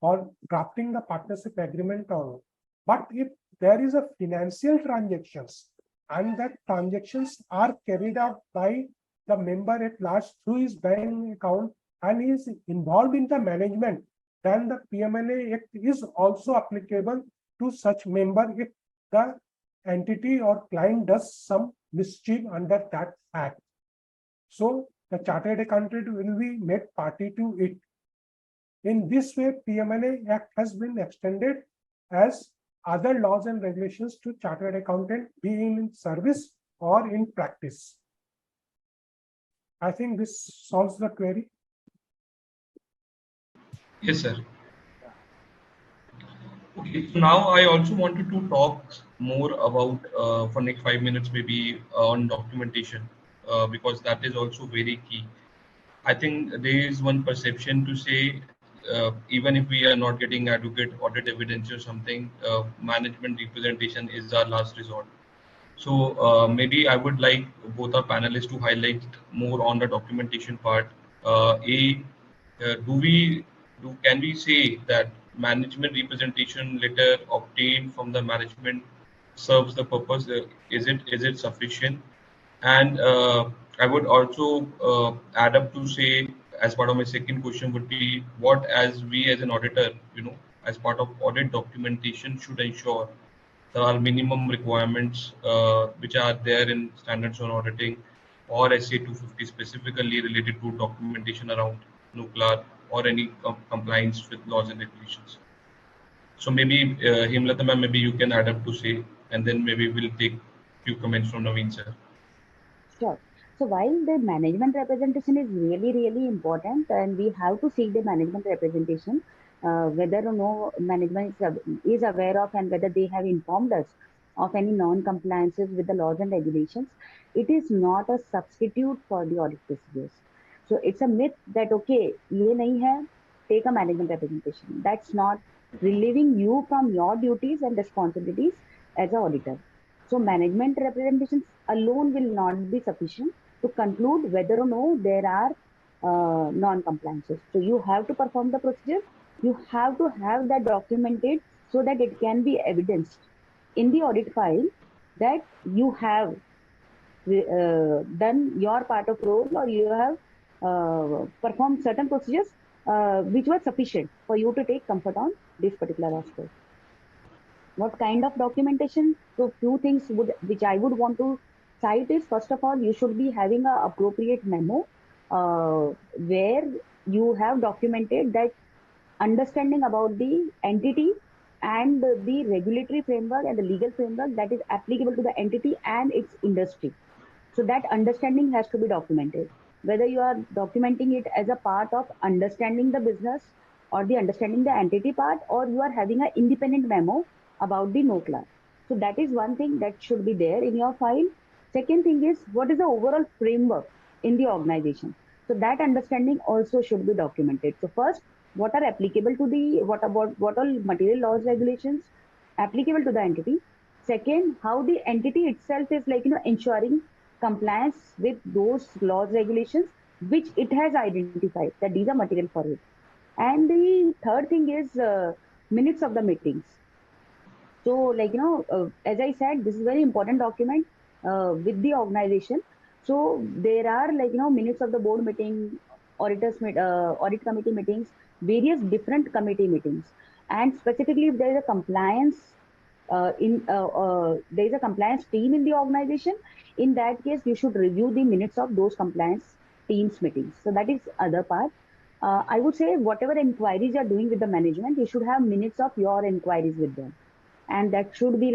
or drafting the partnership agreement on. But if there is a financial transactions and that transactions are carried out by the member at large through his bank account and he is involved in the management, then the PMLA Act is also applicable to such member if the entity or client does some mischief under that act. So the chartered accountant will be made party to it. In this way, PMLA Act has been extended as other laws and regulations to chartered accountant, be in service or in practice. I think this solves the query. Yes, sir. Okay, so now I also wanted to talk more about for next 5 minutes maybe on documentation because that is also very key. I think there is one perception to say even if we are not getting adequate audit evidence or something, management representation is our last resort. So maybe I would like both our panelists to highlight more on the documentation part. Can we say that management representation letter obtained from the management serves the purpose? Is it sufficient? And I would also add up to say, as part of my second question would be, what as we as an auditor, as part of audit documentation should ensure there are minimum requirements which are there in standards on auditing or SA 250 specifically related to documentation around NOCLAR or any compliance with laws and regulations. So maybe Himlata ma'am, maybe you can add up to say, and then maybe we'll take few comments from Naveen sir. Sure. So while the management representation is really, really important, and we have to seek the management representation, whether or no management is aware of and whether they have informed us of any non-compliances with the laws and regulations, it is not a substitute for the audit procedures. So it's a myth that, okay, ye nahi hai, take a management representation. That's not relieving you from your duties and responsibilities as an auditor. So management representations alone will not be sufficient to conclude whether or no there are non-compliances. So you have to perform the procedure. You have to have that documented so that it can be evidenced in the audit file that you have done your part of role or you have performed certain procedures which were sufficient for you to take comfort on this particular aspect. What kind of documentation? So few things which I would want to cite is, first of all, you should be having an appropriate memo where you have documented that understanding about the entity and the regulatory framework and the legal framework that is applicable to the entity and its industry. So that understanding has to be documented. Whether you are documenting it as a part of understanding the business or the understanding the entity part, or you are having an independent memo about the NOCLAR. So that is one thing that should be there in your file. Second thing is, what is the overall framework in the organization? So that understanding also should be documented. So first, what are applicable to the, what all material laws, regulations applicable to the entity. Second, how the entity itself is ensuring compliance with those laws, regulations, which it has identified that these are material for it. And the third thing is minutes of the meetings. So as I said, this is very important document with the organization. So there are minutes of the board meeting, audit committee meetings, various different committee meetings. And specifically, if there is a compliance there is a compliance team in the organization, in that case, you should review the minutes of those compliance teams meetings. So that is other part. I would say whatever inquiries you are doing with the management, you should have minutes of your inquiries with them. And that should be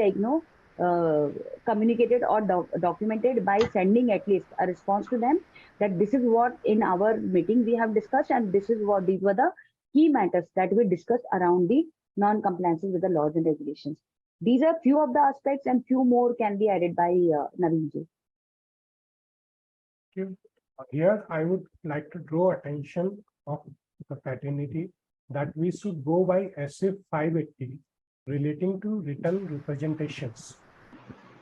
communicated or documented by sending at least a response to them that this is what in our meeting we have discussed, and this is what these were the key matters that we discussed around the non-compliances with the laws and regulations. These are few of the aspects, and few more can be added by Naveen ji. Here, I would like to draw attention of the fraternity that we should go by SF 580 relating to written representations.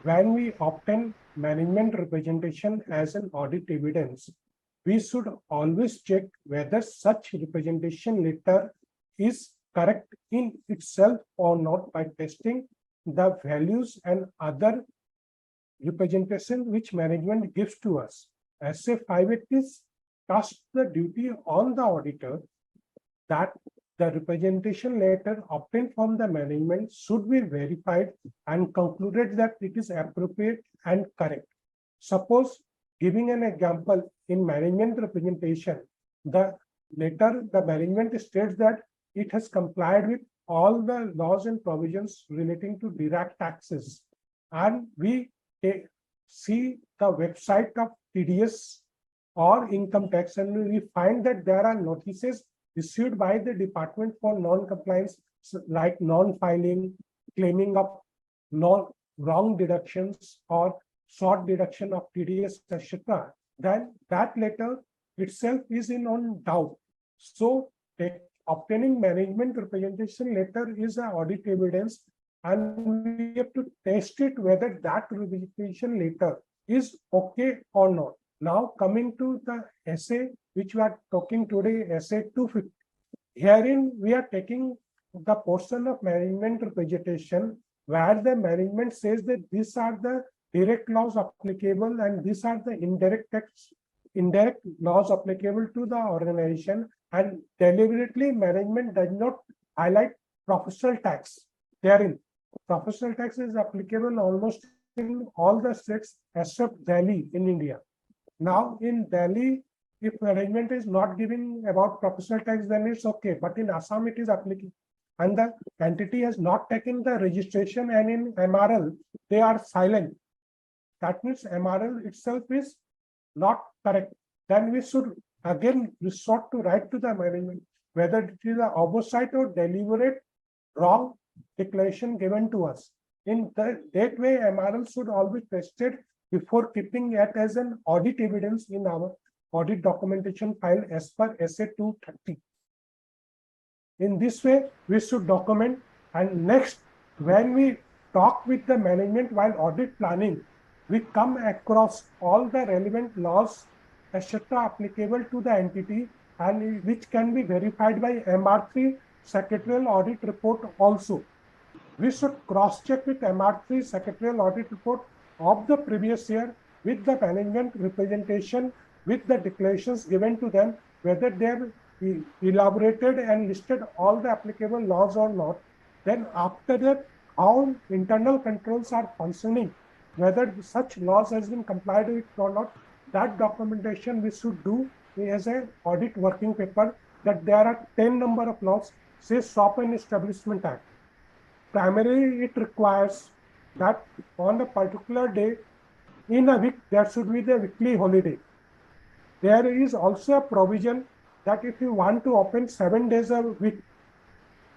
When we obtain management representation as an audit evidence, we should always check whether such representation letter is correct in itself or not by testing the values and other representation which management gives to us. SF 580 casts the duty on the auditor that the representation letter obtained from the management should be verified and concluded that it is appropriate and correct. Suppose, giving an example, in management representation, the letter, the management states that it has complied with all the laws and provisions relating to direct taxes. And we see the website of TDS or income tax, and we find that there are notices issued by the department for non-compliance, like non-filing, claiming of wrong deductions or short deduction of TDS, etc. Then that letter itself is in on doubt. So obtaining management representation letter is an audit evidence, and we have to test it whether that representation letter is okay or not. Now coming to the essay which we are talking today, essay 250. Herein we are taking the portion of management representation where the management says that these are the direct laws applicable and these are the indirect laws applicable to the organization, and deliberately management does not highlight professional tax. Therein, professional tax is applicable almost in all the states except Delhi in India. Now in Delhi, if management is not giving about professional tax, then it's okay. But in Assam, it is applicable. And the entity has not taken the registration, and in MRL, they are silent. That means MRL itself is not correct. Then we should again resort to write to the management whether it is an oversight or deliberate wrong declaration given to us. In that way, MRL should always be tested before keeping it as an audit evidence in our audit documentation file as per SA 230. In this way, we should document. And next, when we talk with the management while audit planning, we come across all the relevant laws, etc. applicable to the entity, and which can be verified by MR3 secretarial audit report also. We should cross-check with MR3 secretarial audit report of the previous year with the management representation, with the declarations given to them, whether they have elaborated and listed all the applicable laws or not. Then after that, how internal controls are functioning, whether such laws has been complied with or not, that documentation we should do as an audit working paper, that there are 10 number of laws, say Shop and Establishment Act. Primarily, it requires that on a particular day in a week, there should be the weekly holiday. There is also a provision that if you want to open 7 days a week,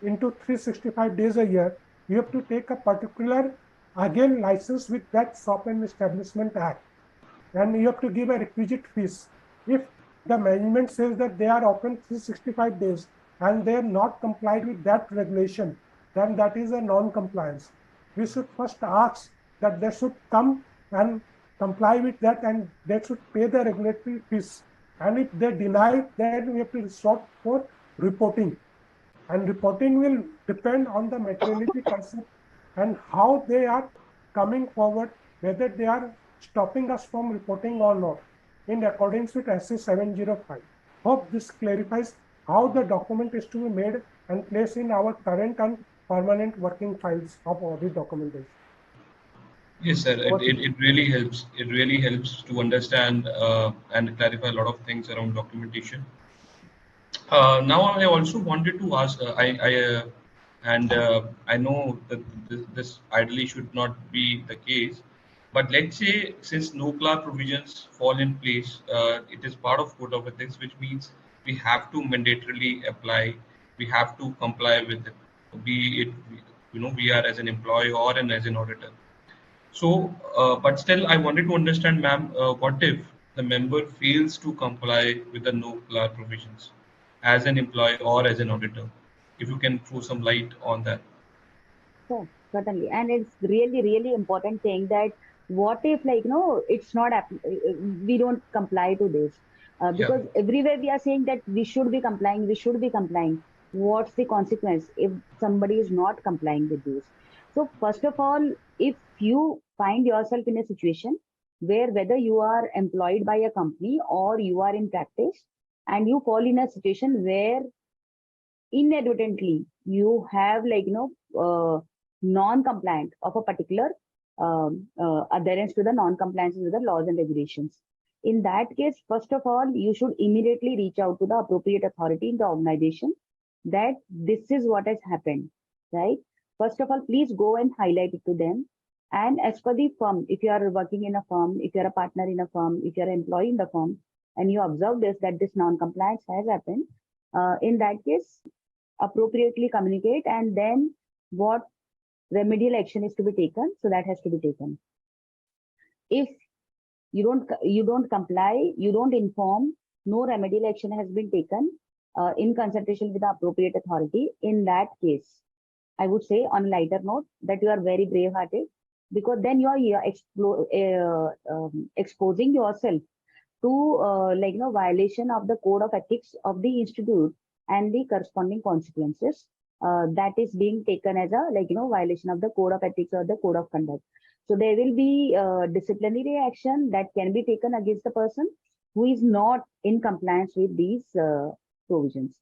into 365 days a year, you have to take a particular, again, license with that Shop and Establishment Act. And you have to give a requisite fees. If the management says that they are open 365 days and they have not complied with that regulation, then that is a non-compliance. We should first ask that they should come and comply with that and they should pay the regulatory fees. And if they deny, then we have to resort for reporting. And reporting will depend on the materiality concept and how they are coming forward, whether they are stopping us from reporting or not, in accordance with SA 705. Hope this clarifies how the document is to be made and placed in our current and permanent working files of audit documentation. Yes, sir. It really helps. It really helps to understand and clarify a lot of things around documentation. Now, I also wanted to ask. I know that this ideally should not be the case, but let's say since NOCLAR provisions fall in place, it is part of Code of Ethics, which means we have to mandatorily apply. We have to comply with it, be it we are as an employee or as an auditor. So, but still, I wanted to understand, ma'am, what if the member fails to comply with the NOCLAR provisions as an employee or as an auditor? If you can throw some light on that. So certainly, and it's really, really important thing that what if it's not we don't comply to this because everywhere we are saying that we should be complying, we should be complying. What's the consequence if somebody is not complying with this? So first of all, if you find yourself in a situation where whether you are employed by a company or you are in practice and you fall in a situation where inadvertently you have non-compliant of a particular adherence to the non-compliance with the laws and regulations. In that case, first of all, you should immediately reach out to the appropriate authority in the organization that this is what has happened, right? First of all, please go and highlight it to them. And as per the firm, if you are working in a firm, if you are a partner in a firm, if you are an employee in the firm, and you observe this, that this non-compliance has happened, in that case, appropriately communicate, and then what remedial action is to be taken, so that has to be taken. If you don't comply, you don't inform, no remedial action has been taken in consultation with the appropriate authority, in that case, I would say on a lighter note that you are very brave-hearted, because then you are exposing yourself to violation of the code of ethics of the institute and the corresponding consequences that is being taken as a violation of the code of ethics or the code of conduct. So there will be disciplinary action that can be taken against the person who is not in compliance with these provisions.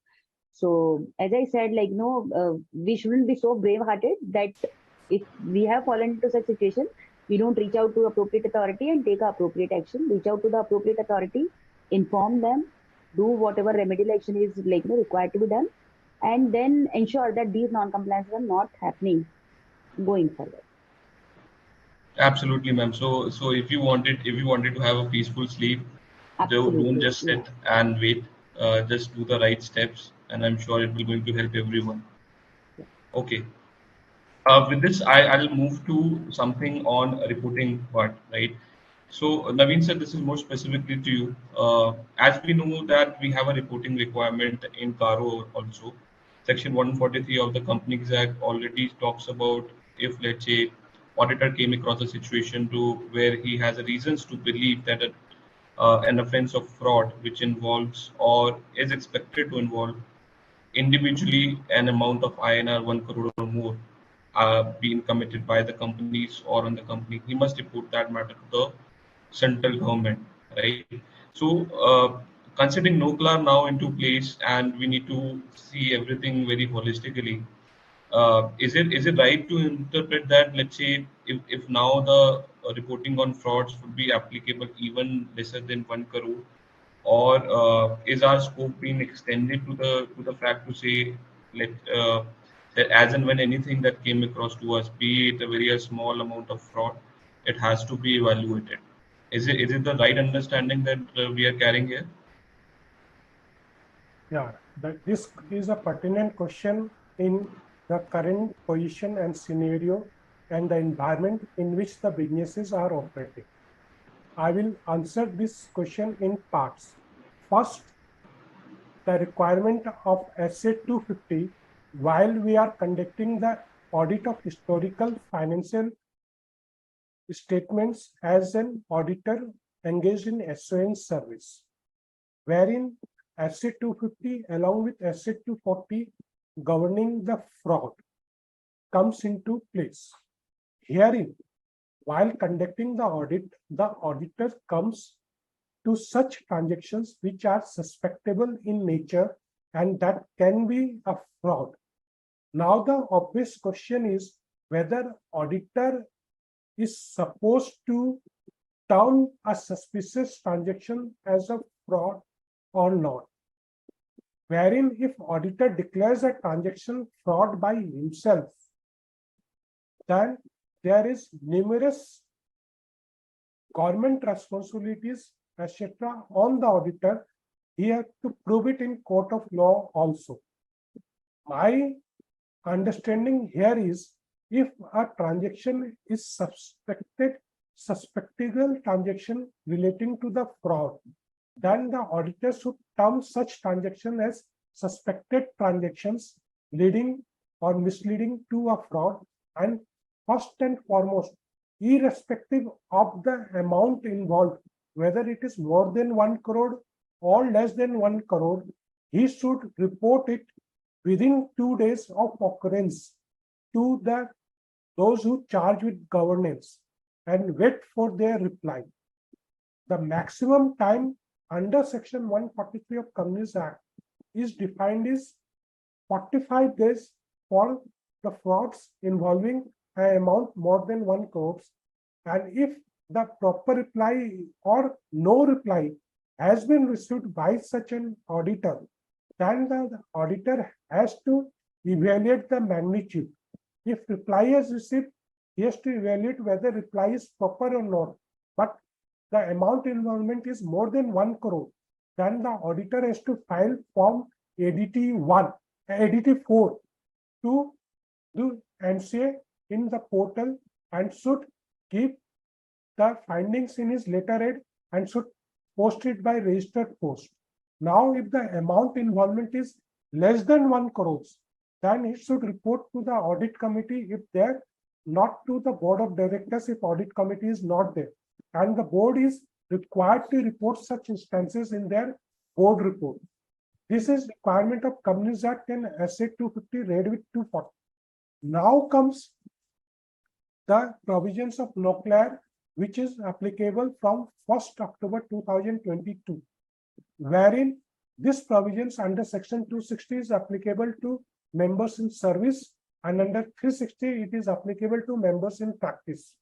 So as I said, we shouldn't be so brave-hearted that if we have fallen into such situation, we don't reach out to appropriate authority and take appropriate action. Reach out to the appropriate authority, inform them, do whatever remedial action is required to be done, and then ensure that these non-compliances are not happening going forward. Absolutely, ma'am. So if you wanted to have a peaceful sleep, don't just sit and wait. Just do the right steps, and I'm sure it will going to help everyone. Yeah. Okay. With this, I'll move to something on reporting part, right? So Naveen sir, this is more specifically to you. As we know that we have a reporting requirement in CARO also. Section 143 of the Companies Act already talks about if, let's say, auditor came across a situation to where he has reasons to believe that an offense of fraud which involves or is expected to involve individually an amount of INR 1 crore or more being committed by the companies or on the company, he must report that matter to the central government, right? So, considering NOCLAR now into place and we need to see everything very holistically, is it right to interpret that, let's say, if now the reporting on frauds would be applicable even lesser than 1 crore, or is our scope being extended to the fact to say that as and when anything that came across to us, be it a very small amount of fraud, it has to be evaluated? Is it the right understanding that we are carrying here? Yeah, this is a pertinent question in the current position and scenario and the environment in which the businesses are operating. I will answer this question in parts. First, the requirement of SA 250 while we are conducting the audit of historical financial statements as an auditor engaged in SON service, wherein SA 250 along with SA 240 governing the fraud comes into place. Herein, while conducting the audit, the auditor comes to such transactions which are suspectable in nature and that can be a fraud. Now the obvious question is whether auditor is supposed to term a suspicious transaction as a fraud or not. Wherein if auditor declares a transaction fraud by himself, then there is numerous government responsibilities, etc. on the auditor. He has to prove it in court of law also. My understanding here is if a transaction is suspectable transaction relating to the fraud, then the auditor should term such transaction as suspected transactions leading or misleading to a fraud, and first and foremost, irrespective of the amount involved, whether it is more than 1 crore or less than 1 crore, he should report it within 2 days of occurrence to those who charge with governance and wait for their reply. The maximum time under Section 143 of Companies Act is defined as 45 days for the frauds involving an amount more than 1 crore. And if the proper reply or no reply has been received by such an auditor, then the auditor has to evaluate the magnitude. If reply is received, he has to evaluate whether reply is proper or not. But the amount involvement is more than 1 crore, then the auditor has to file Form ADT 4 to do NCA in the portal and should keep the findings in his letterhead and should post it by registered post. Now, if the amount involvement is less than 1 crore, then he should report to the audit committee if there, not to the board of directors if audit committee is not there. And the board is required to report such instances in their board report. This is requirement of Companies Act and SA 250 read with 240. Now comes the provisions of NOCLAR, which is applicable from 1st October 2022, wherein this provisions under Section 260 is applicable to members in service and under 360 it is applicable to members in practice.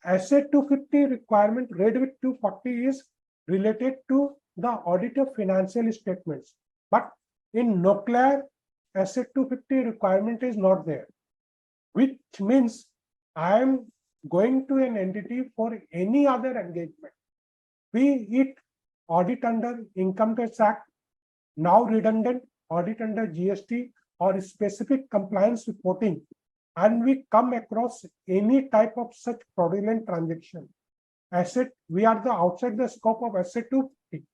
SA 250 requirement read with 240 is related to the audit of financial statements, but in NOCLAR, SA 250 requirement is not there, which means I am going to an entity for any other engagement, be it audit under Income Tax Act, now redundant audit under GST or specific compliance reporting, and we come across any type of such fraudulent transaction, we are outside the scope of SA 250.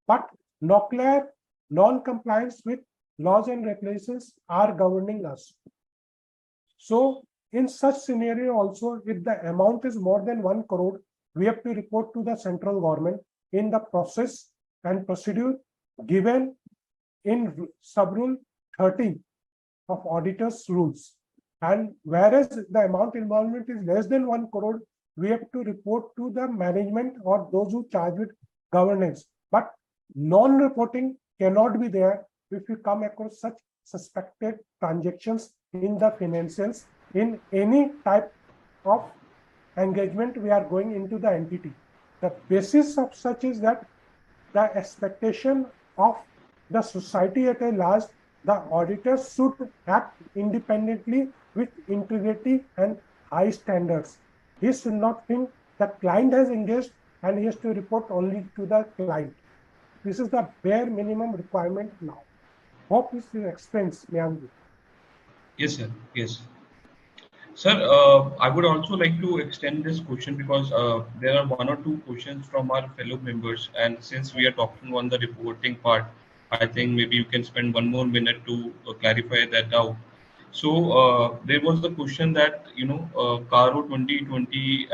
But NOCLAR, non-compliance with laws and regulations are governing us. So in such scenario also, if the amount is more than 1 crore, we have to report to the central government in the process and procedure given in sub-rule 13 of Auditors rules. And whereas the amount involvement is less than 1 crore, we have to report to the management or those who charge with governance. But non-reporting cannot be there if you come across such suspected transactions in the financials in any type of engagement we are going into the entity. The basis of such is that the expectation of the society at a large, the auditors should act independently with integrity and high standards. He should not think the client has engaged and he has to report only to the client. This is the bare minimum requirement now. Hope this explains, Mayank. Yes, sir. Yes. Sir, I would also like to extend this question because there are one or two questions from our fellow members, and since we are talking on the reporting part, I think maybe you can spend 1 more minute to clarify that out. So there was the question that Caro 2020,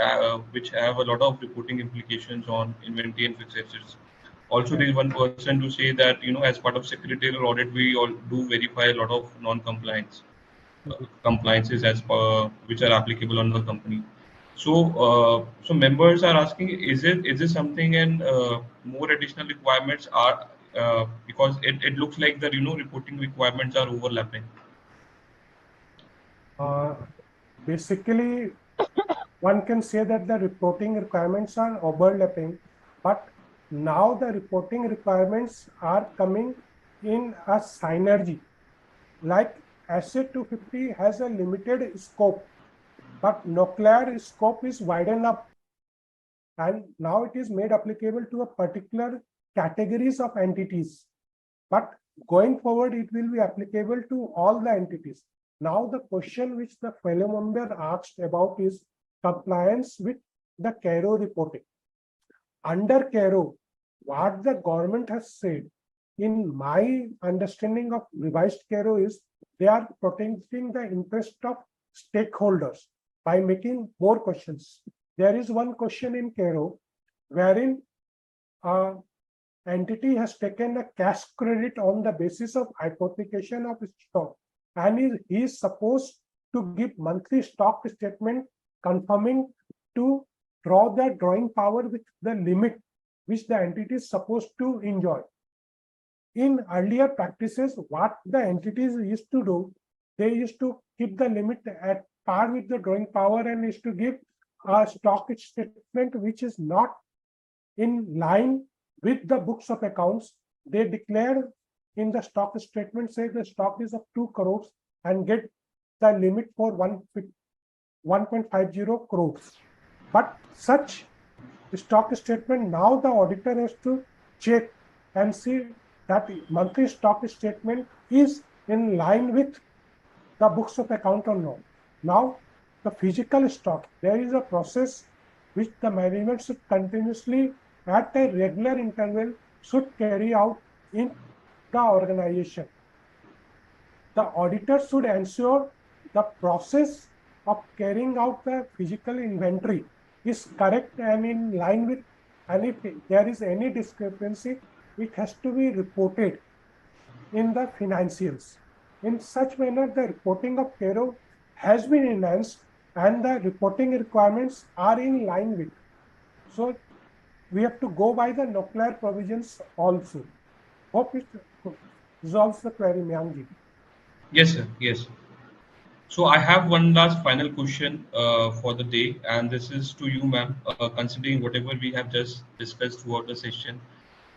which have a lot of reporting implications on inventory and fixed assets. Also, there is one person to say that as part of secretarial audit, we all do verify a lot of non-compliance compliances as per which are applicable on the company. So, so members are asking, is this something, and more additional requirements are because it looks like that reporting requirements are overlapping. Basically, one can say that the reporting requirements are overlapping, but now the reporting requirements are coming in a synergy. Like SA 250 has a limited scope, but NOCLAR scope is widened up, and now it is made applicable to a particular categories of entities. But going forward, it will be applicable to all the entities. Now, the question which the fellow member asked about is compliance with the CARO reporting. Under CARO, what the government has said, in my understanding of revised CARO, is they are protecting the interest of stakeholders by making more questions. There is one question in CARO wherein entity has taken a cash credit on the basis of hypothecation of stock, and he is supposed to give monthly stock statement confirming to draw the drawing power with the limit which the entity is supposed to enjoy. In earlier practices, what the entities used to do, they used to keep the limit at par with the drawing power and used to give a stock statement which is not in line with the books of accounts. They declare in the stock statement, say the stock is of 2 crores and get the limit for 1.50 crores. But such stock statement, now the auditor has to check and see that monthly stock statement is in line with the books of account or not. Now, the physical stock, there is a process which the management should continuously at a regular interval should carry out in the organization. The auditor should ensure the process of carrying out the physical inventory is correct and in line with, and if there is any discrepancy, it has to be reported in the financials. In such manner, the reporting of CARO has been enhanced and the reporting requirements are in line with. So we have to go by the NOCLAR provisions also. Hope it resolves the query, Mayank. Yes, sir. Yes. So I have one last final question for the day, and this is to you, ma'am. Considering whatever we have just discussed throughout the session,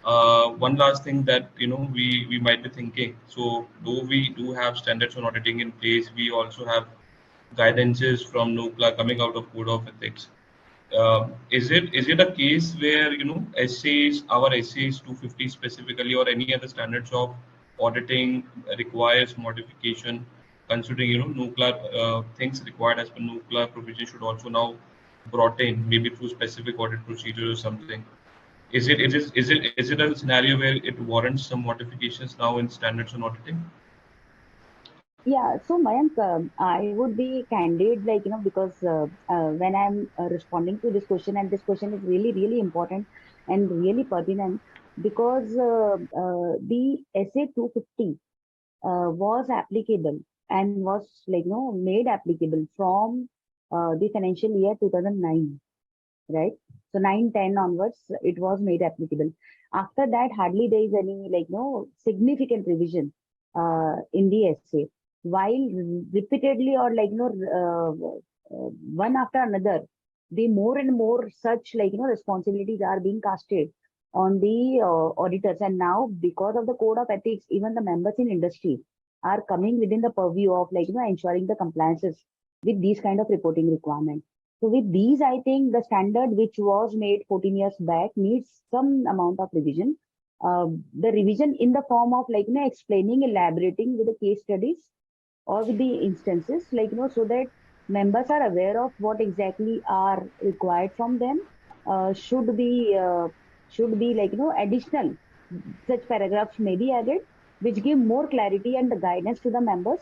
one last thing that we might be thinking. So though we do have standards on auditing in place, we also have guidances from NOCLAR coming out of Code of Ethics. Is it a case where essays, our essays 250 specifically, or any other standards of auditing requires modification, considering NOCLAR things required as per NOCLAR provision should also now brought in, maybe through specific audit procedures or something. Is it a scenario where it warrants some modifications now in standards on auditing? Yeah, so Mayank, I would be candid, because when I'm responding to this question, and this question is really, really important and really pertinent, because the SA 250 was applicable and was made applicable from the financial year 2009, right? So 9-10 onwards, it was made applicable. After that, hardly there is any significant revision in the SA. While repeatedly or one after another, the more and more such responsibilities are being casted on the auditors. And now, because of the code of ethics, even the members in industry are coming within the purview of ensuring the compliances with these kind of reporting requirements. So with these, I think the standard which was made 14 years back needs some amount of revision. The revision in the form of explaining, elaborating with the case studies, or with the instances, so that members are aware of what exactly are required from them. Should be additional such paragraphs may be added, which give more clarity and the guidance to the members,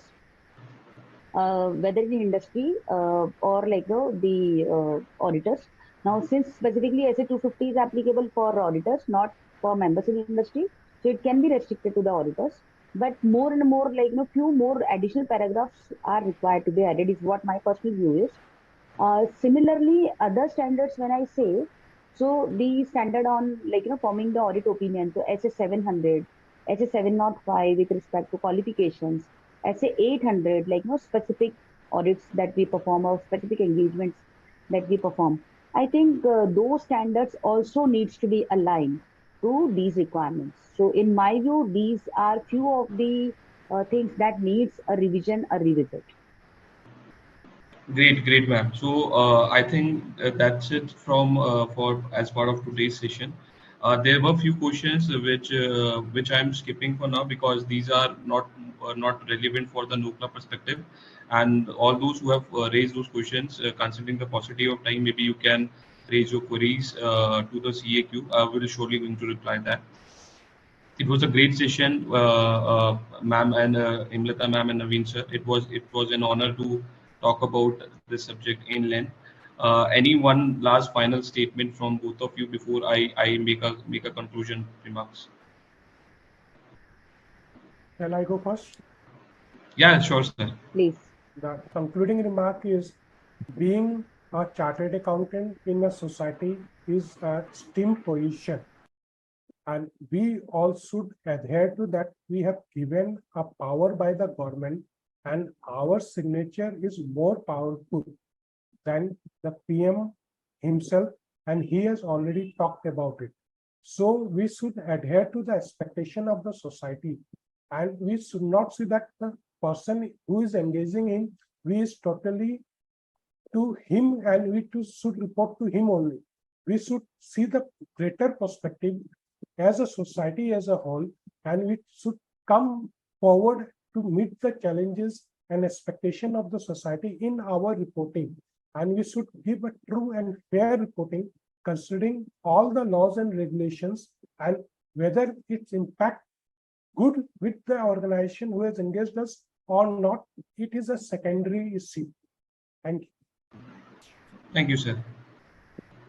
whether in industry or the auditors. Now, since specifically SA 250 is applicable for auditors, not for members in industry, so it can be restricted to the auditors. But more and more, few more additional paragraphs are required to be added, is what my personal view is. Similarly, other standards, when I say, so the standard on forming the audit opinion, so SA 700, SA 705 with respect to qualifications, SA 800, specific audits that we perform or specific engagements that we perform. I think those standards also needs to be aligned to these requirements. So in my view, these are few of the things that needs a revision, a revisit. Great, ma'am. So I think that's it from for as part of today's session. There were a few questions which I'm skipping for now because these are not relevant for the NOCLAR perspective. And all those who have raised those questions, considering the paucity of time, maybe you can raise your queries to the CAQ. We'll surely going to reply that. It was a great session, ma'am and Imlata ma'am and Naveen sir. It was an honor to talk about this subject in length. Any one last final statement from both of you before I make a conclusion remarks? Shall I go first? Yeah, sure, sir. Please. The concluding remark is, being a chartered accountant in a society is a esteemed position, and we all should adhere to that. We have given a power by the government, and our signature is more powerful than the PM himself, and he has already talked about it. So we should adhere to the expectation of the society, and we should not see that the person who is engaging in, we is totally to him, and we too should report to him only. We should see the greater perspective as a society as a whole, and we should come forward to meet the challenges and expectation of the society in our reporting. And we should give a true and fair reporting, considering all the laws and regulations, and whether its impact good with the organization who has engaged us or not, it is a secondary issue. Thank you. Thank you, sir.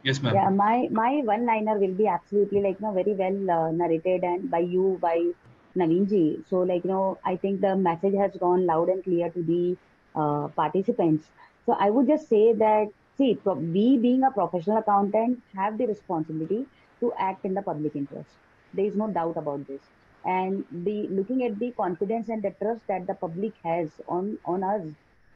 Yes, ma'am. Yeah, my one-liner will be absolutely very well narrated and by Naveen ji. So I think the message has gone loud and clear to the participants. So I would just say that, see, we being a professional accountant have the responsibility to act in the public interest. There is no doubt about this. And looking at the confidence and the trust that the public has on us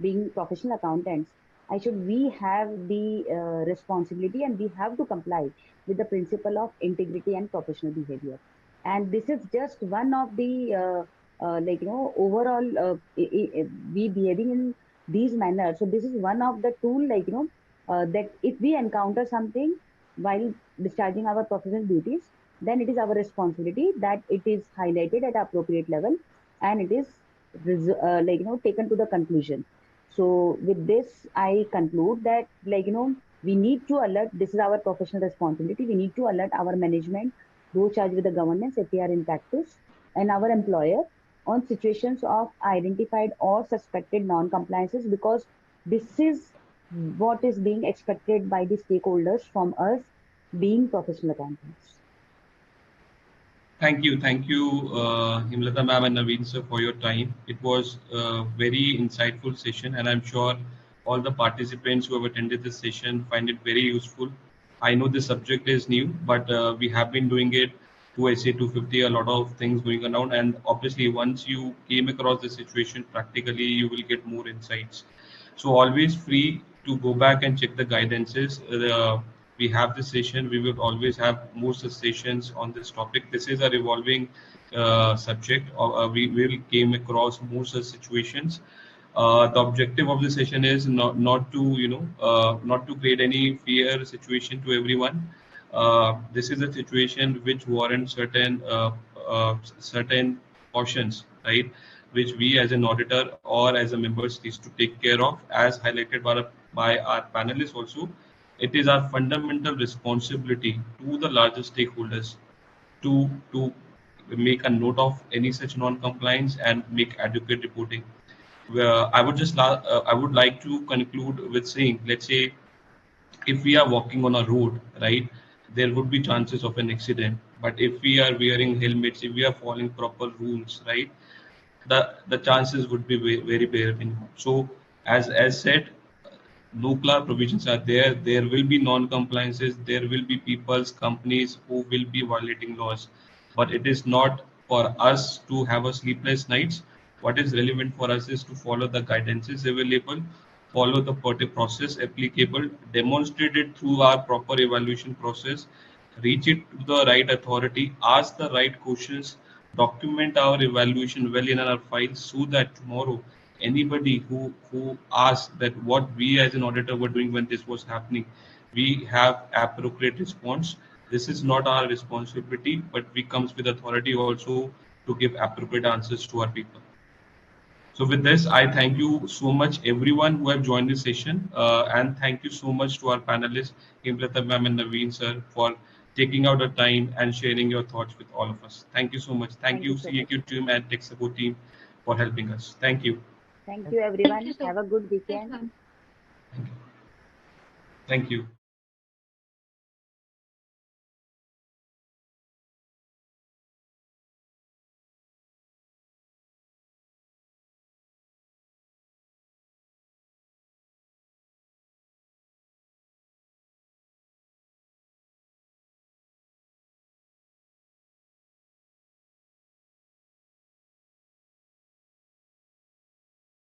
being professional accountants, we have the responsibility, and we have to comply with the principle of integrity and professional behavior. And this is just one of the overall we behaving in these manners. So this is one of the tool that if we encounter something while discharging our professional duties, then it is our responsibility that it is highlighted at appropriate level, and it is taken to the conclusion. So with this, I conclude that we need to alert. This is our professional responsibility. We need to alert our management, those charged with the governance, if they are in practice, and our employer on situations of identified or suspected non-compliances, because this is what is being expected by the stakeholders from us being professional accountants. Thank you, Himlata ma'am and Naveen sir, for your time. It was a very insightful session, and I'm sure all the participants who have attended this session find it very useful. I know this subject is new, but we have been doing it to SA 250, a lot of things going around, and obviously once you came across the situation practically, you will get more insights. So always free to go back and check the guidances. We have this session. We will always have more sessions on this topic. This is a revolving subject. We will came across more such situations. The objective of the session is not to create any fear situation to everyone. This is a situation which warrants certain cautions, right? which we as an auditor or as a members needs to take care of, as highlighted by our panelists also. It is our fundamental responsibility to the larger stakeholders to make a note of any such non-compliance and make adequate reporting. I would like to conclude with saying, let's say if we are walking on a road, right, there would be chances of an accident. But if we are wearing helmets, if we are following proper rules, right, the chances would be very bare minimum. So as said, NOCLAR provisions are there. There will be non-compliances. There will be people's companies who will be violating laws. But it is not for us to have a sleepless nights. What is relevant for us is to follow the guidances available, follow the process applicable, demonstrate it through our proper evaluation process, reach it to the right authority, ask the right questions, document our evaluation well in our files so that tomorrow anybody who asks that what we as an auditor were doing when this was happening, we have appropriate response. This is not our responsibility, but we comes with authority also to give appropriate answers to our people. So with this, I thank you so much everyone who have joined this session, and thank you so much to our panelists, Himlata ma'am and Naveen sir, for taking out the time and sharing your thoughts with all of us. Thank you so much. Thank you Thank you so CAQ much. team and tech support team for helping us. Thank you. Thank you, Thank you everyone. so Have a good Thanks, weekend. ma'am. Thank you.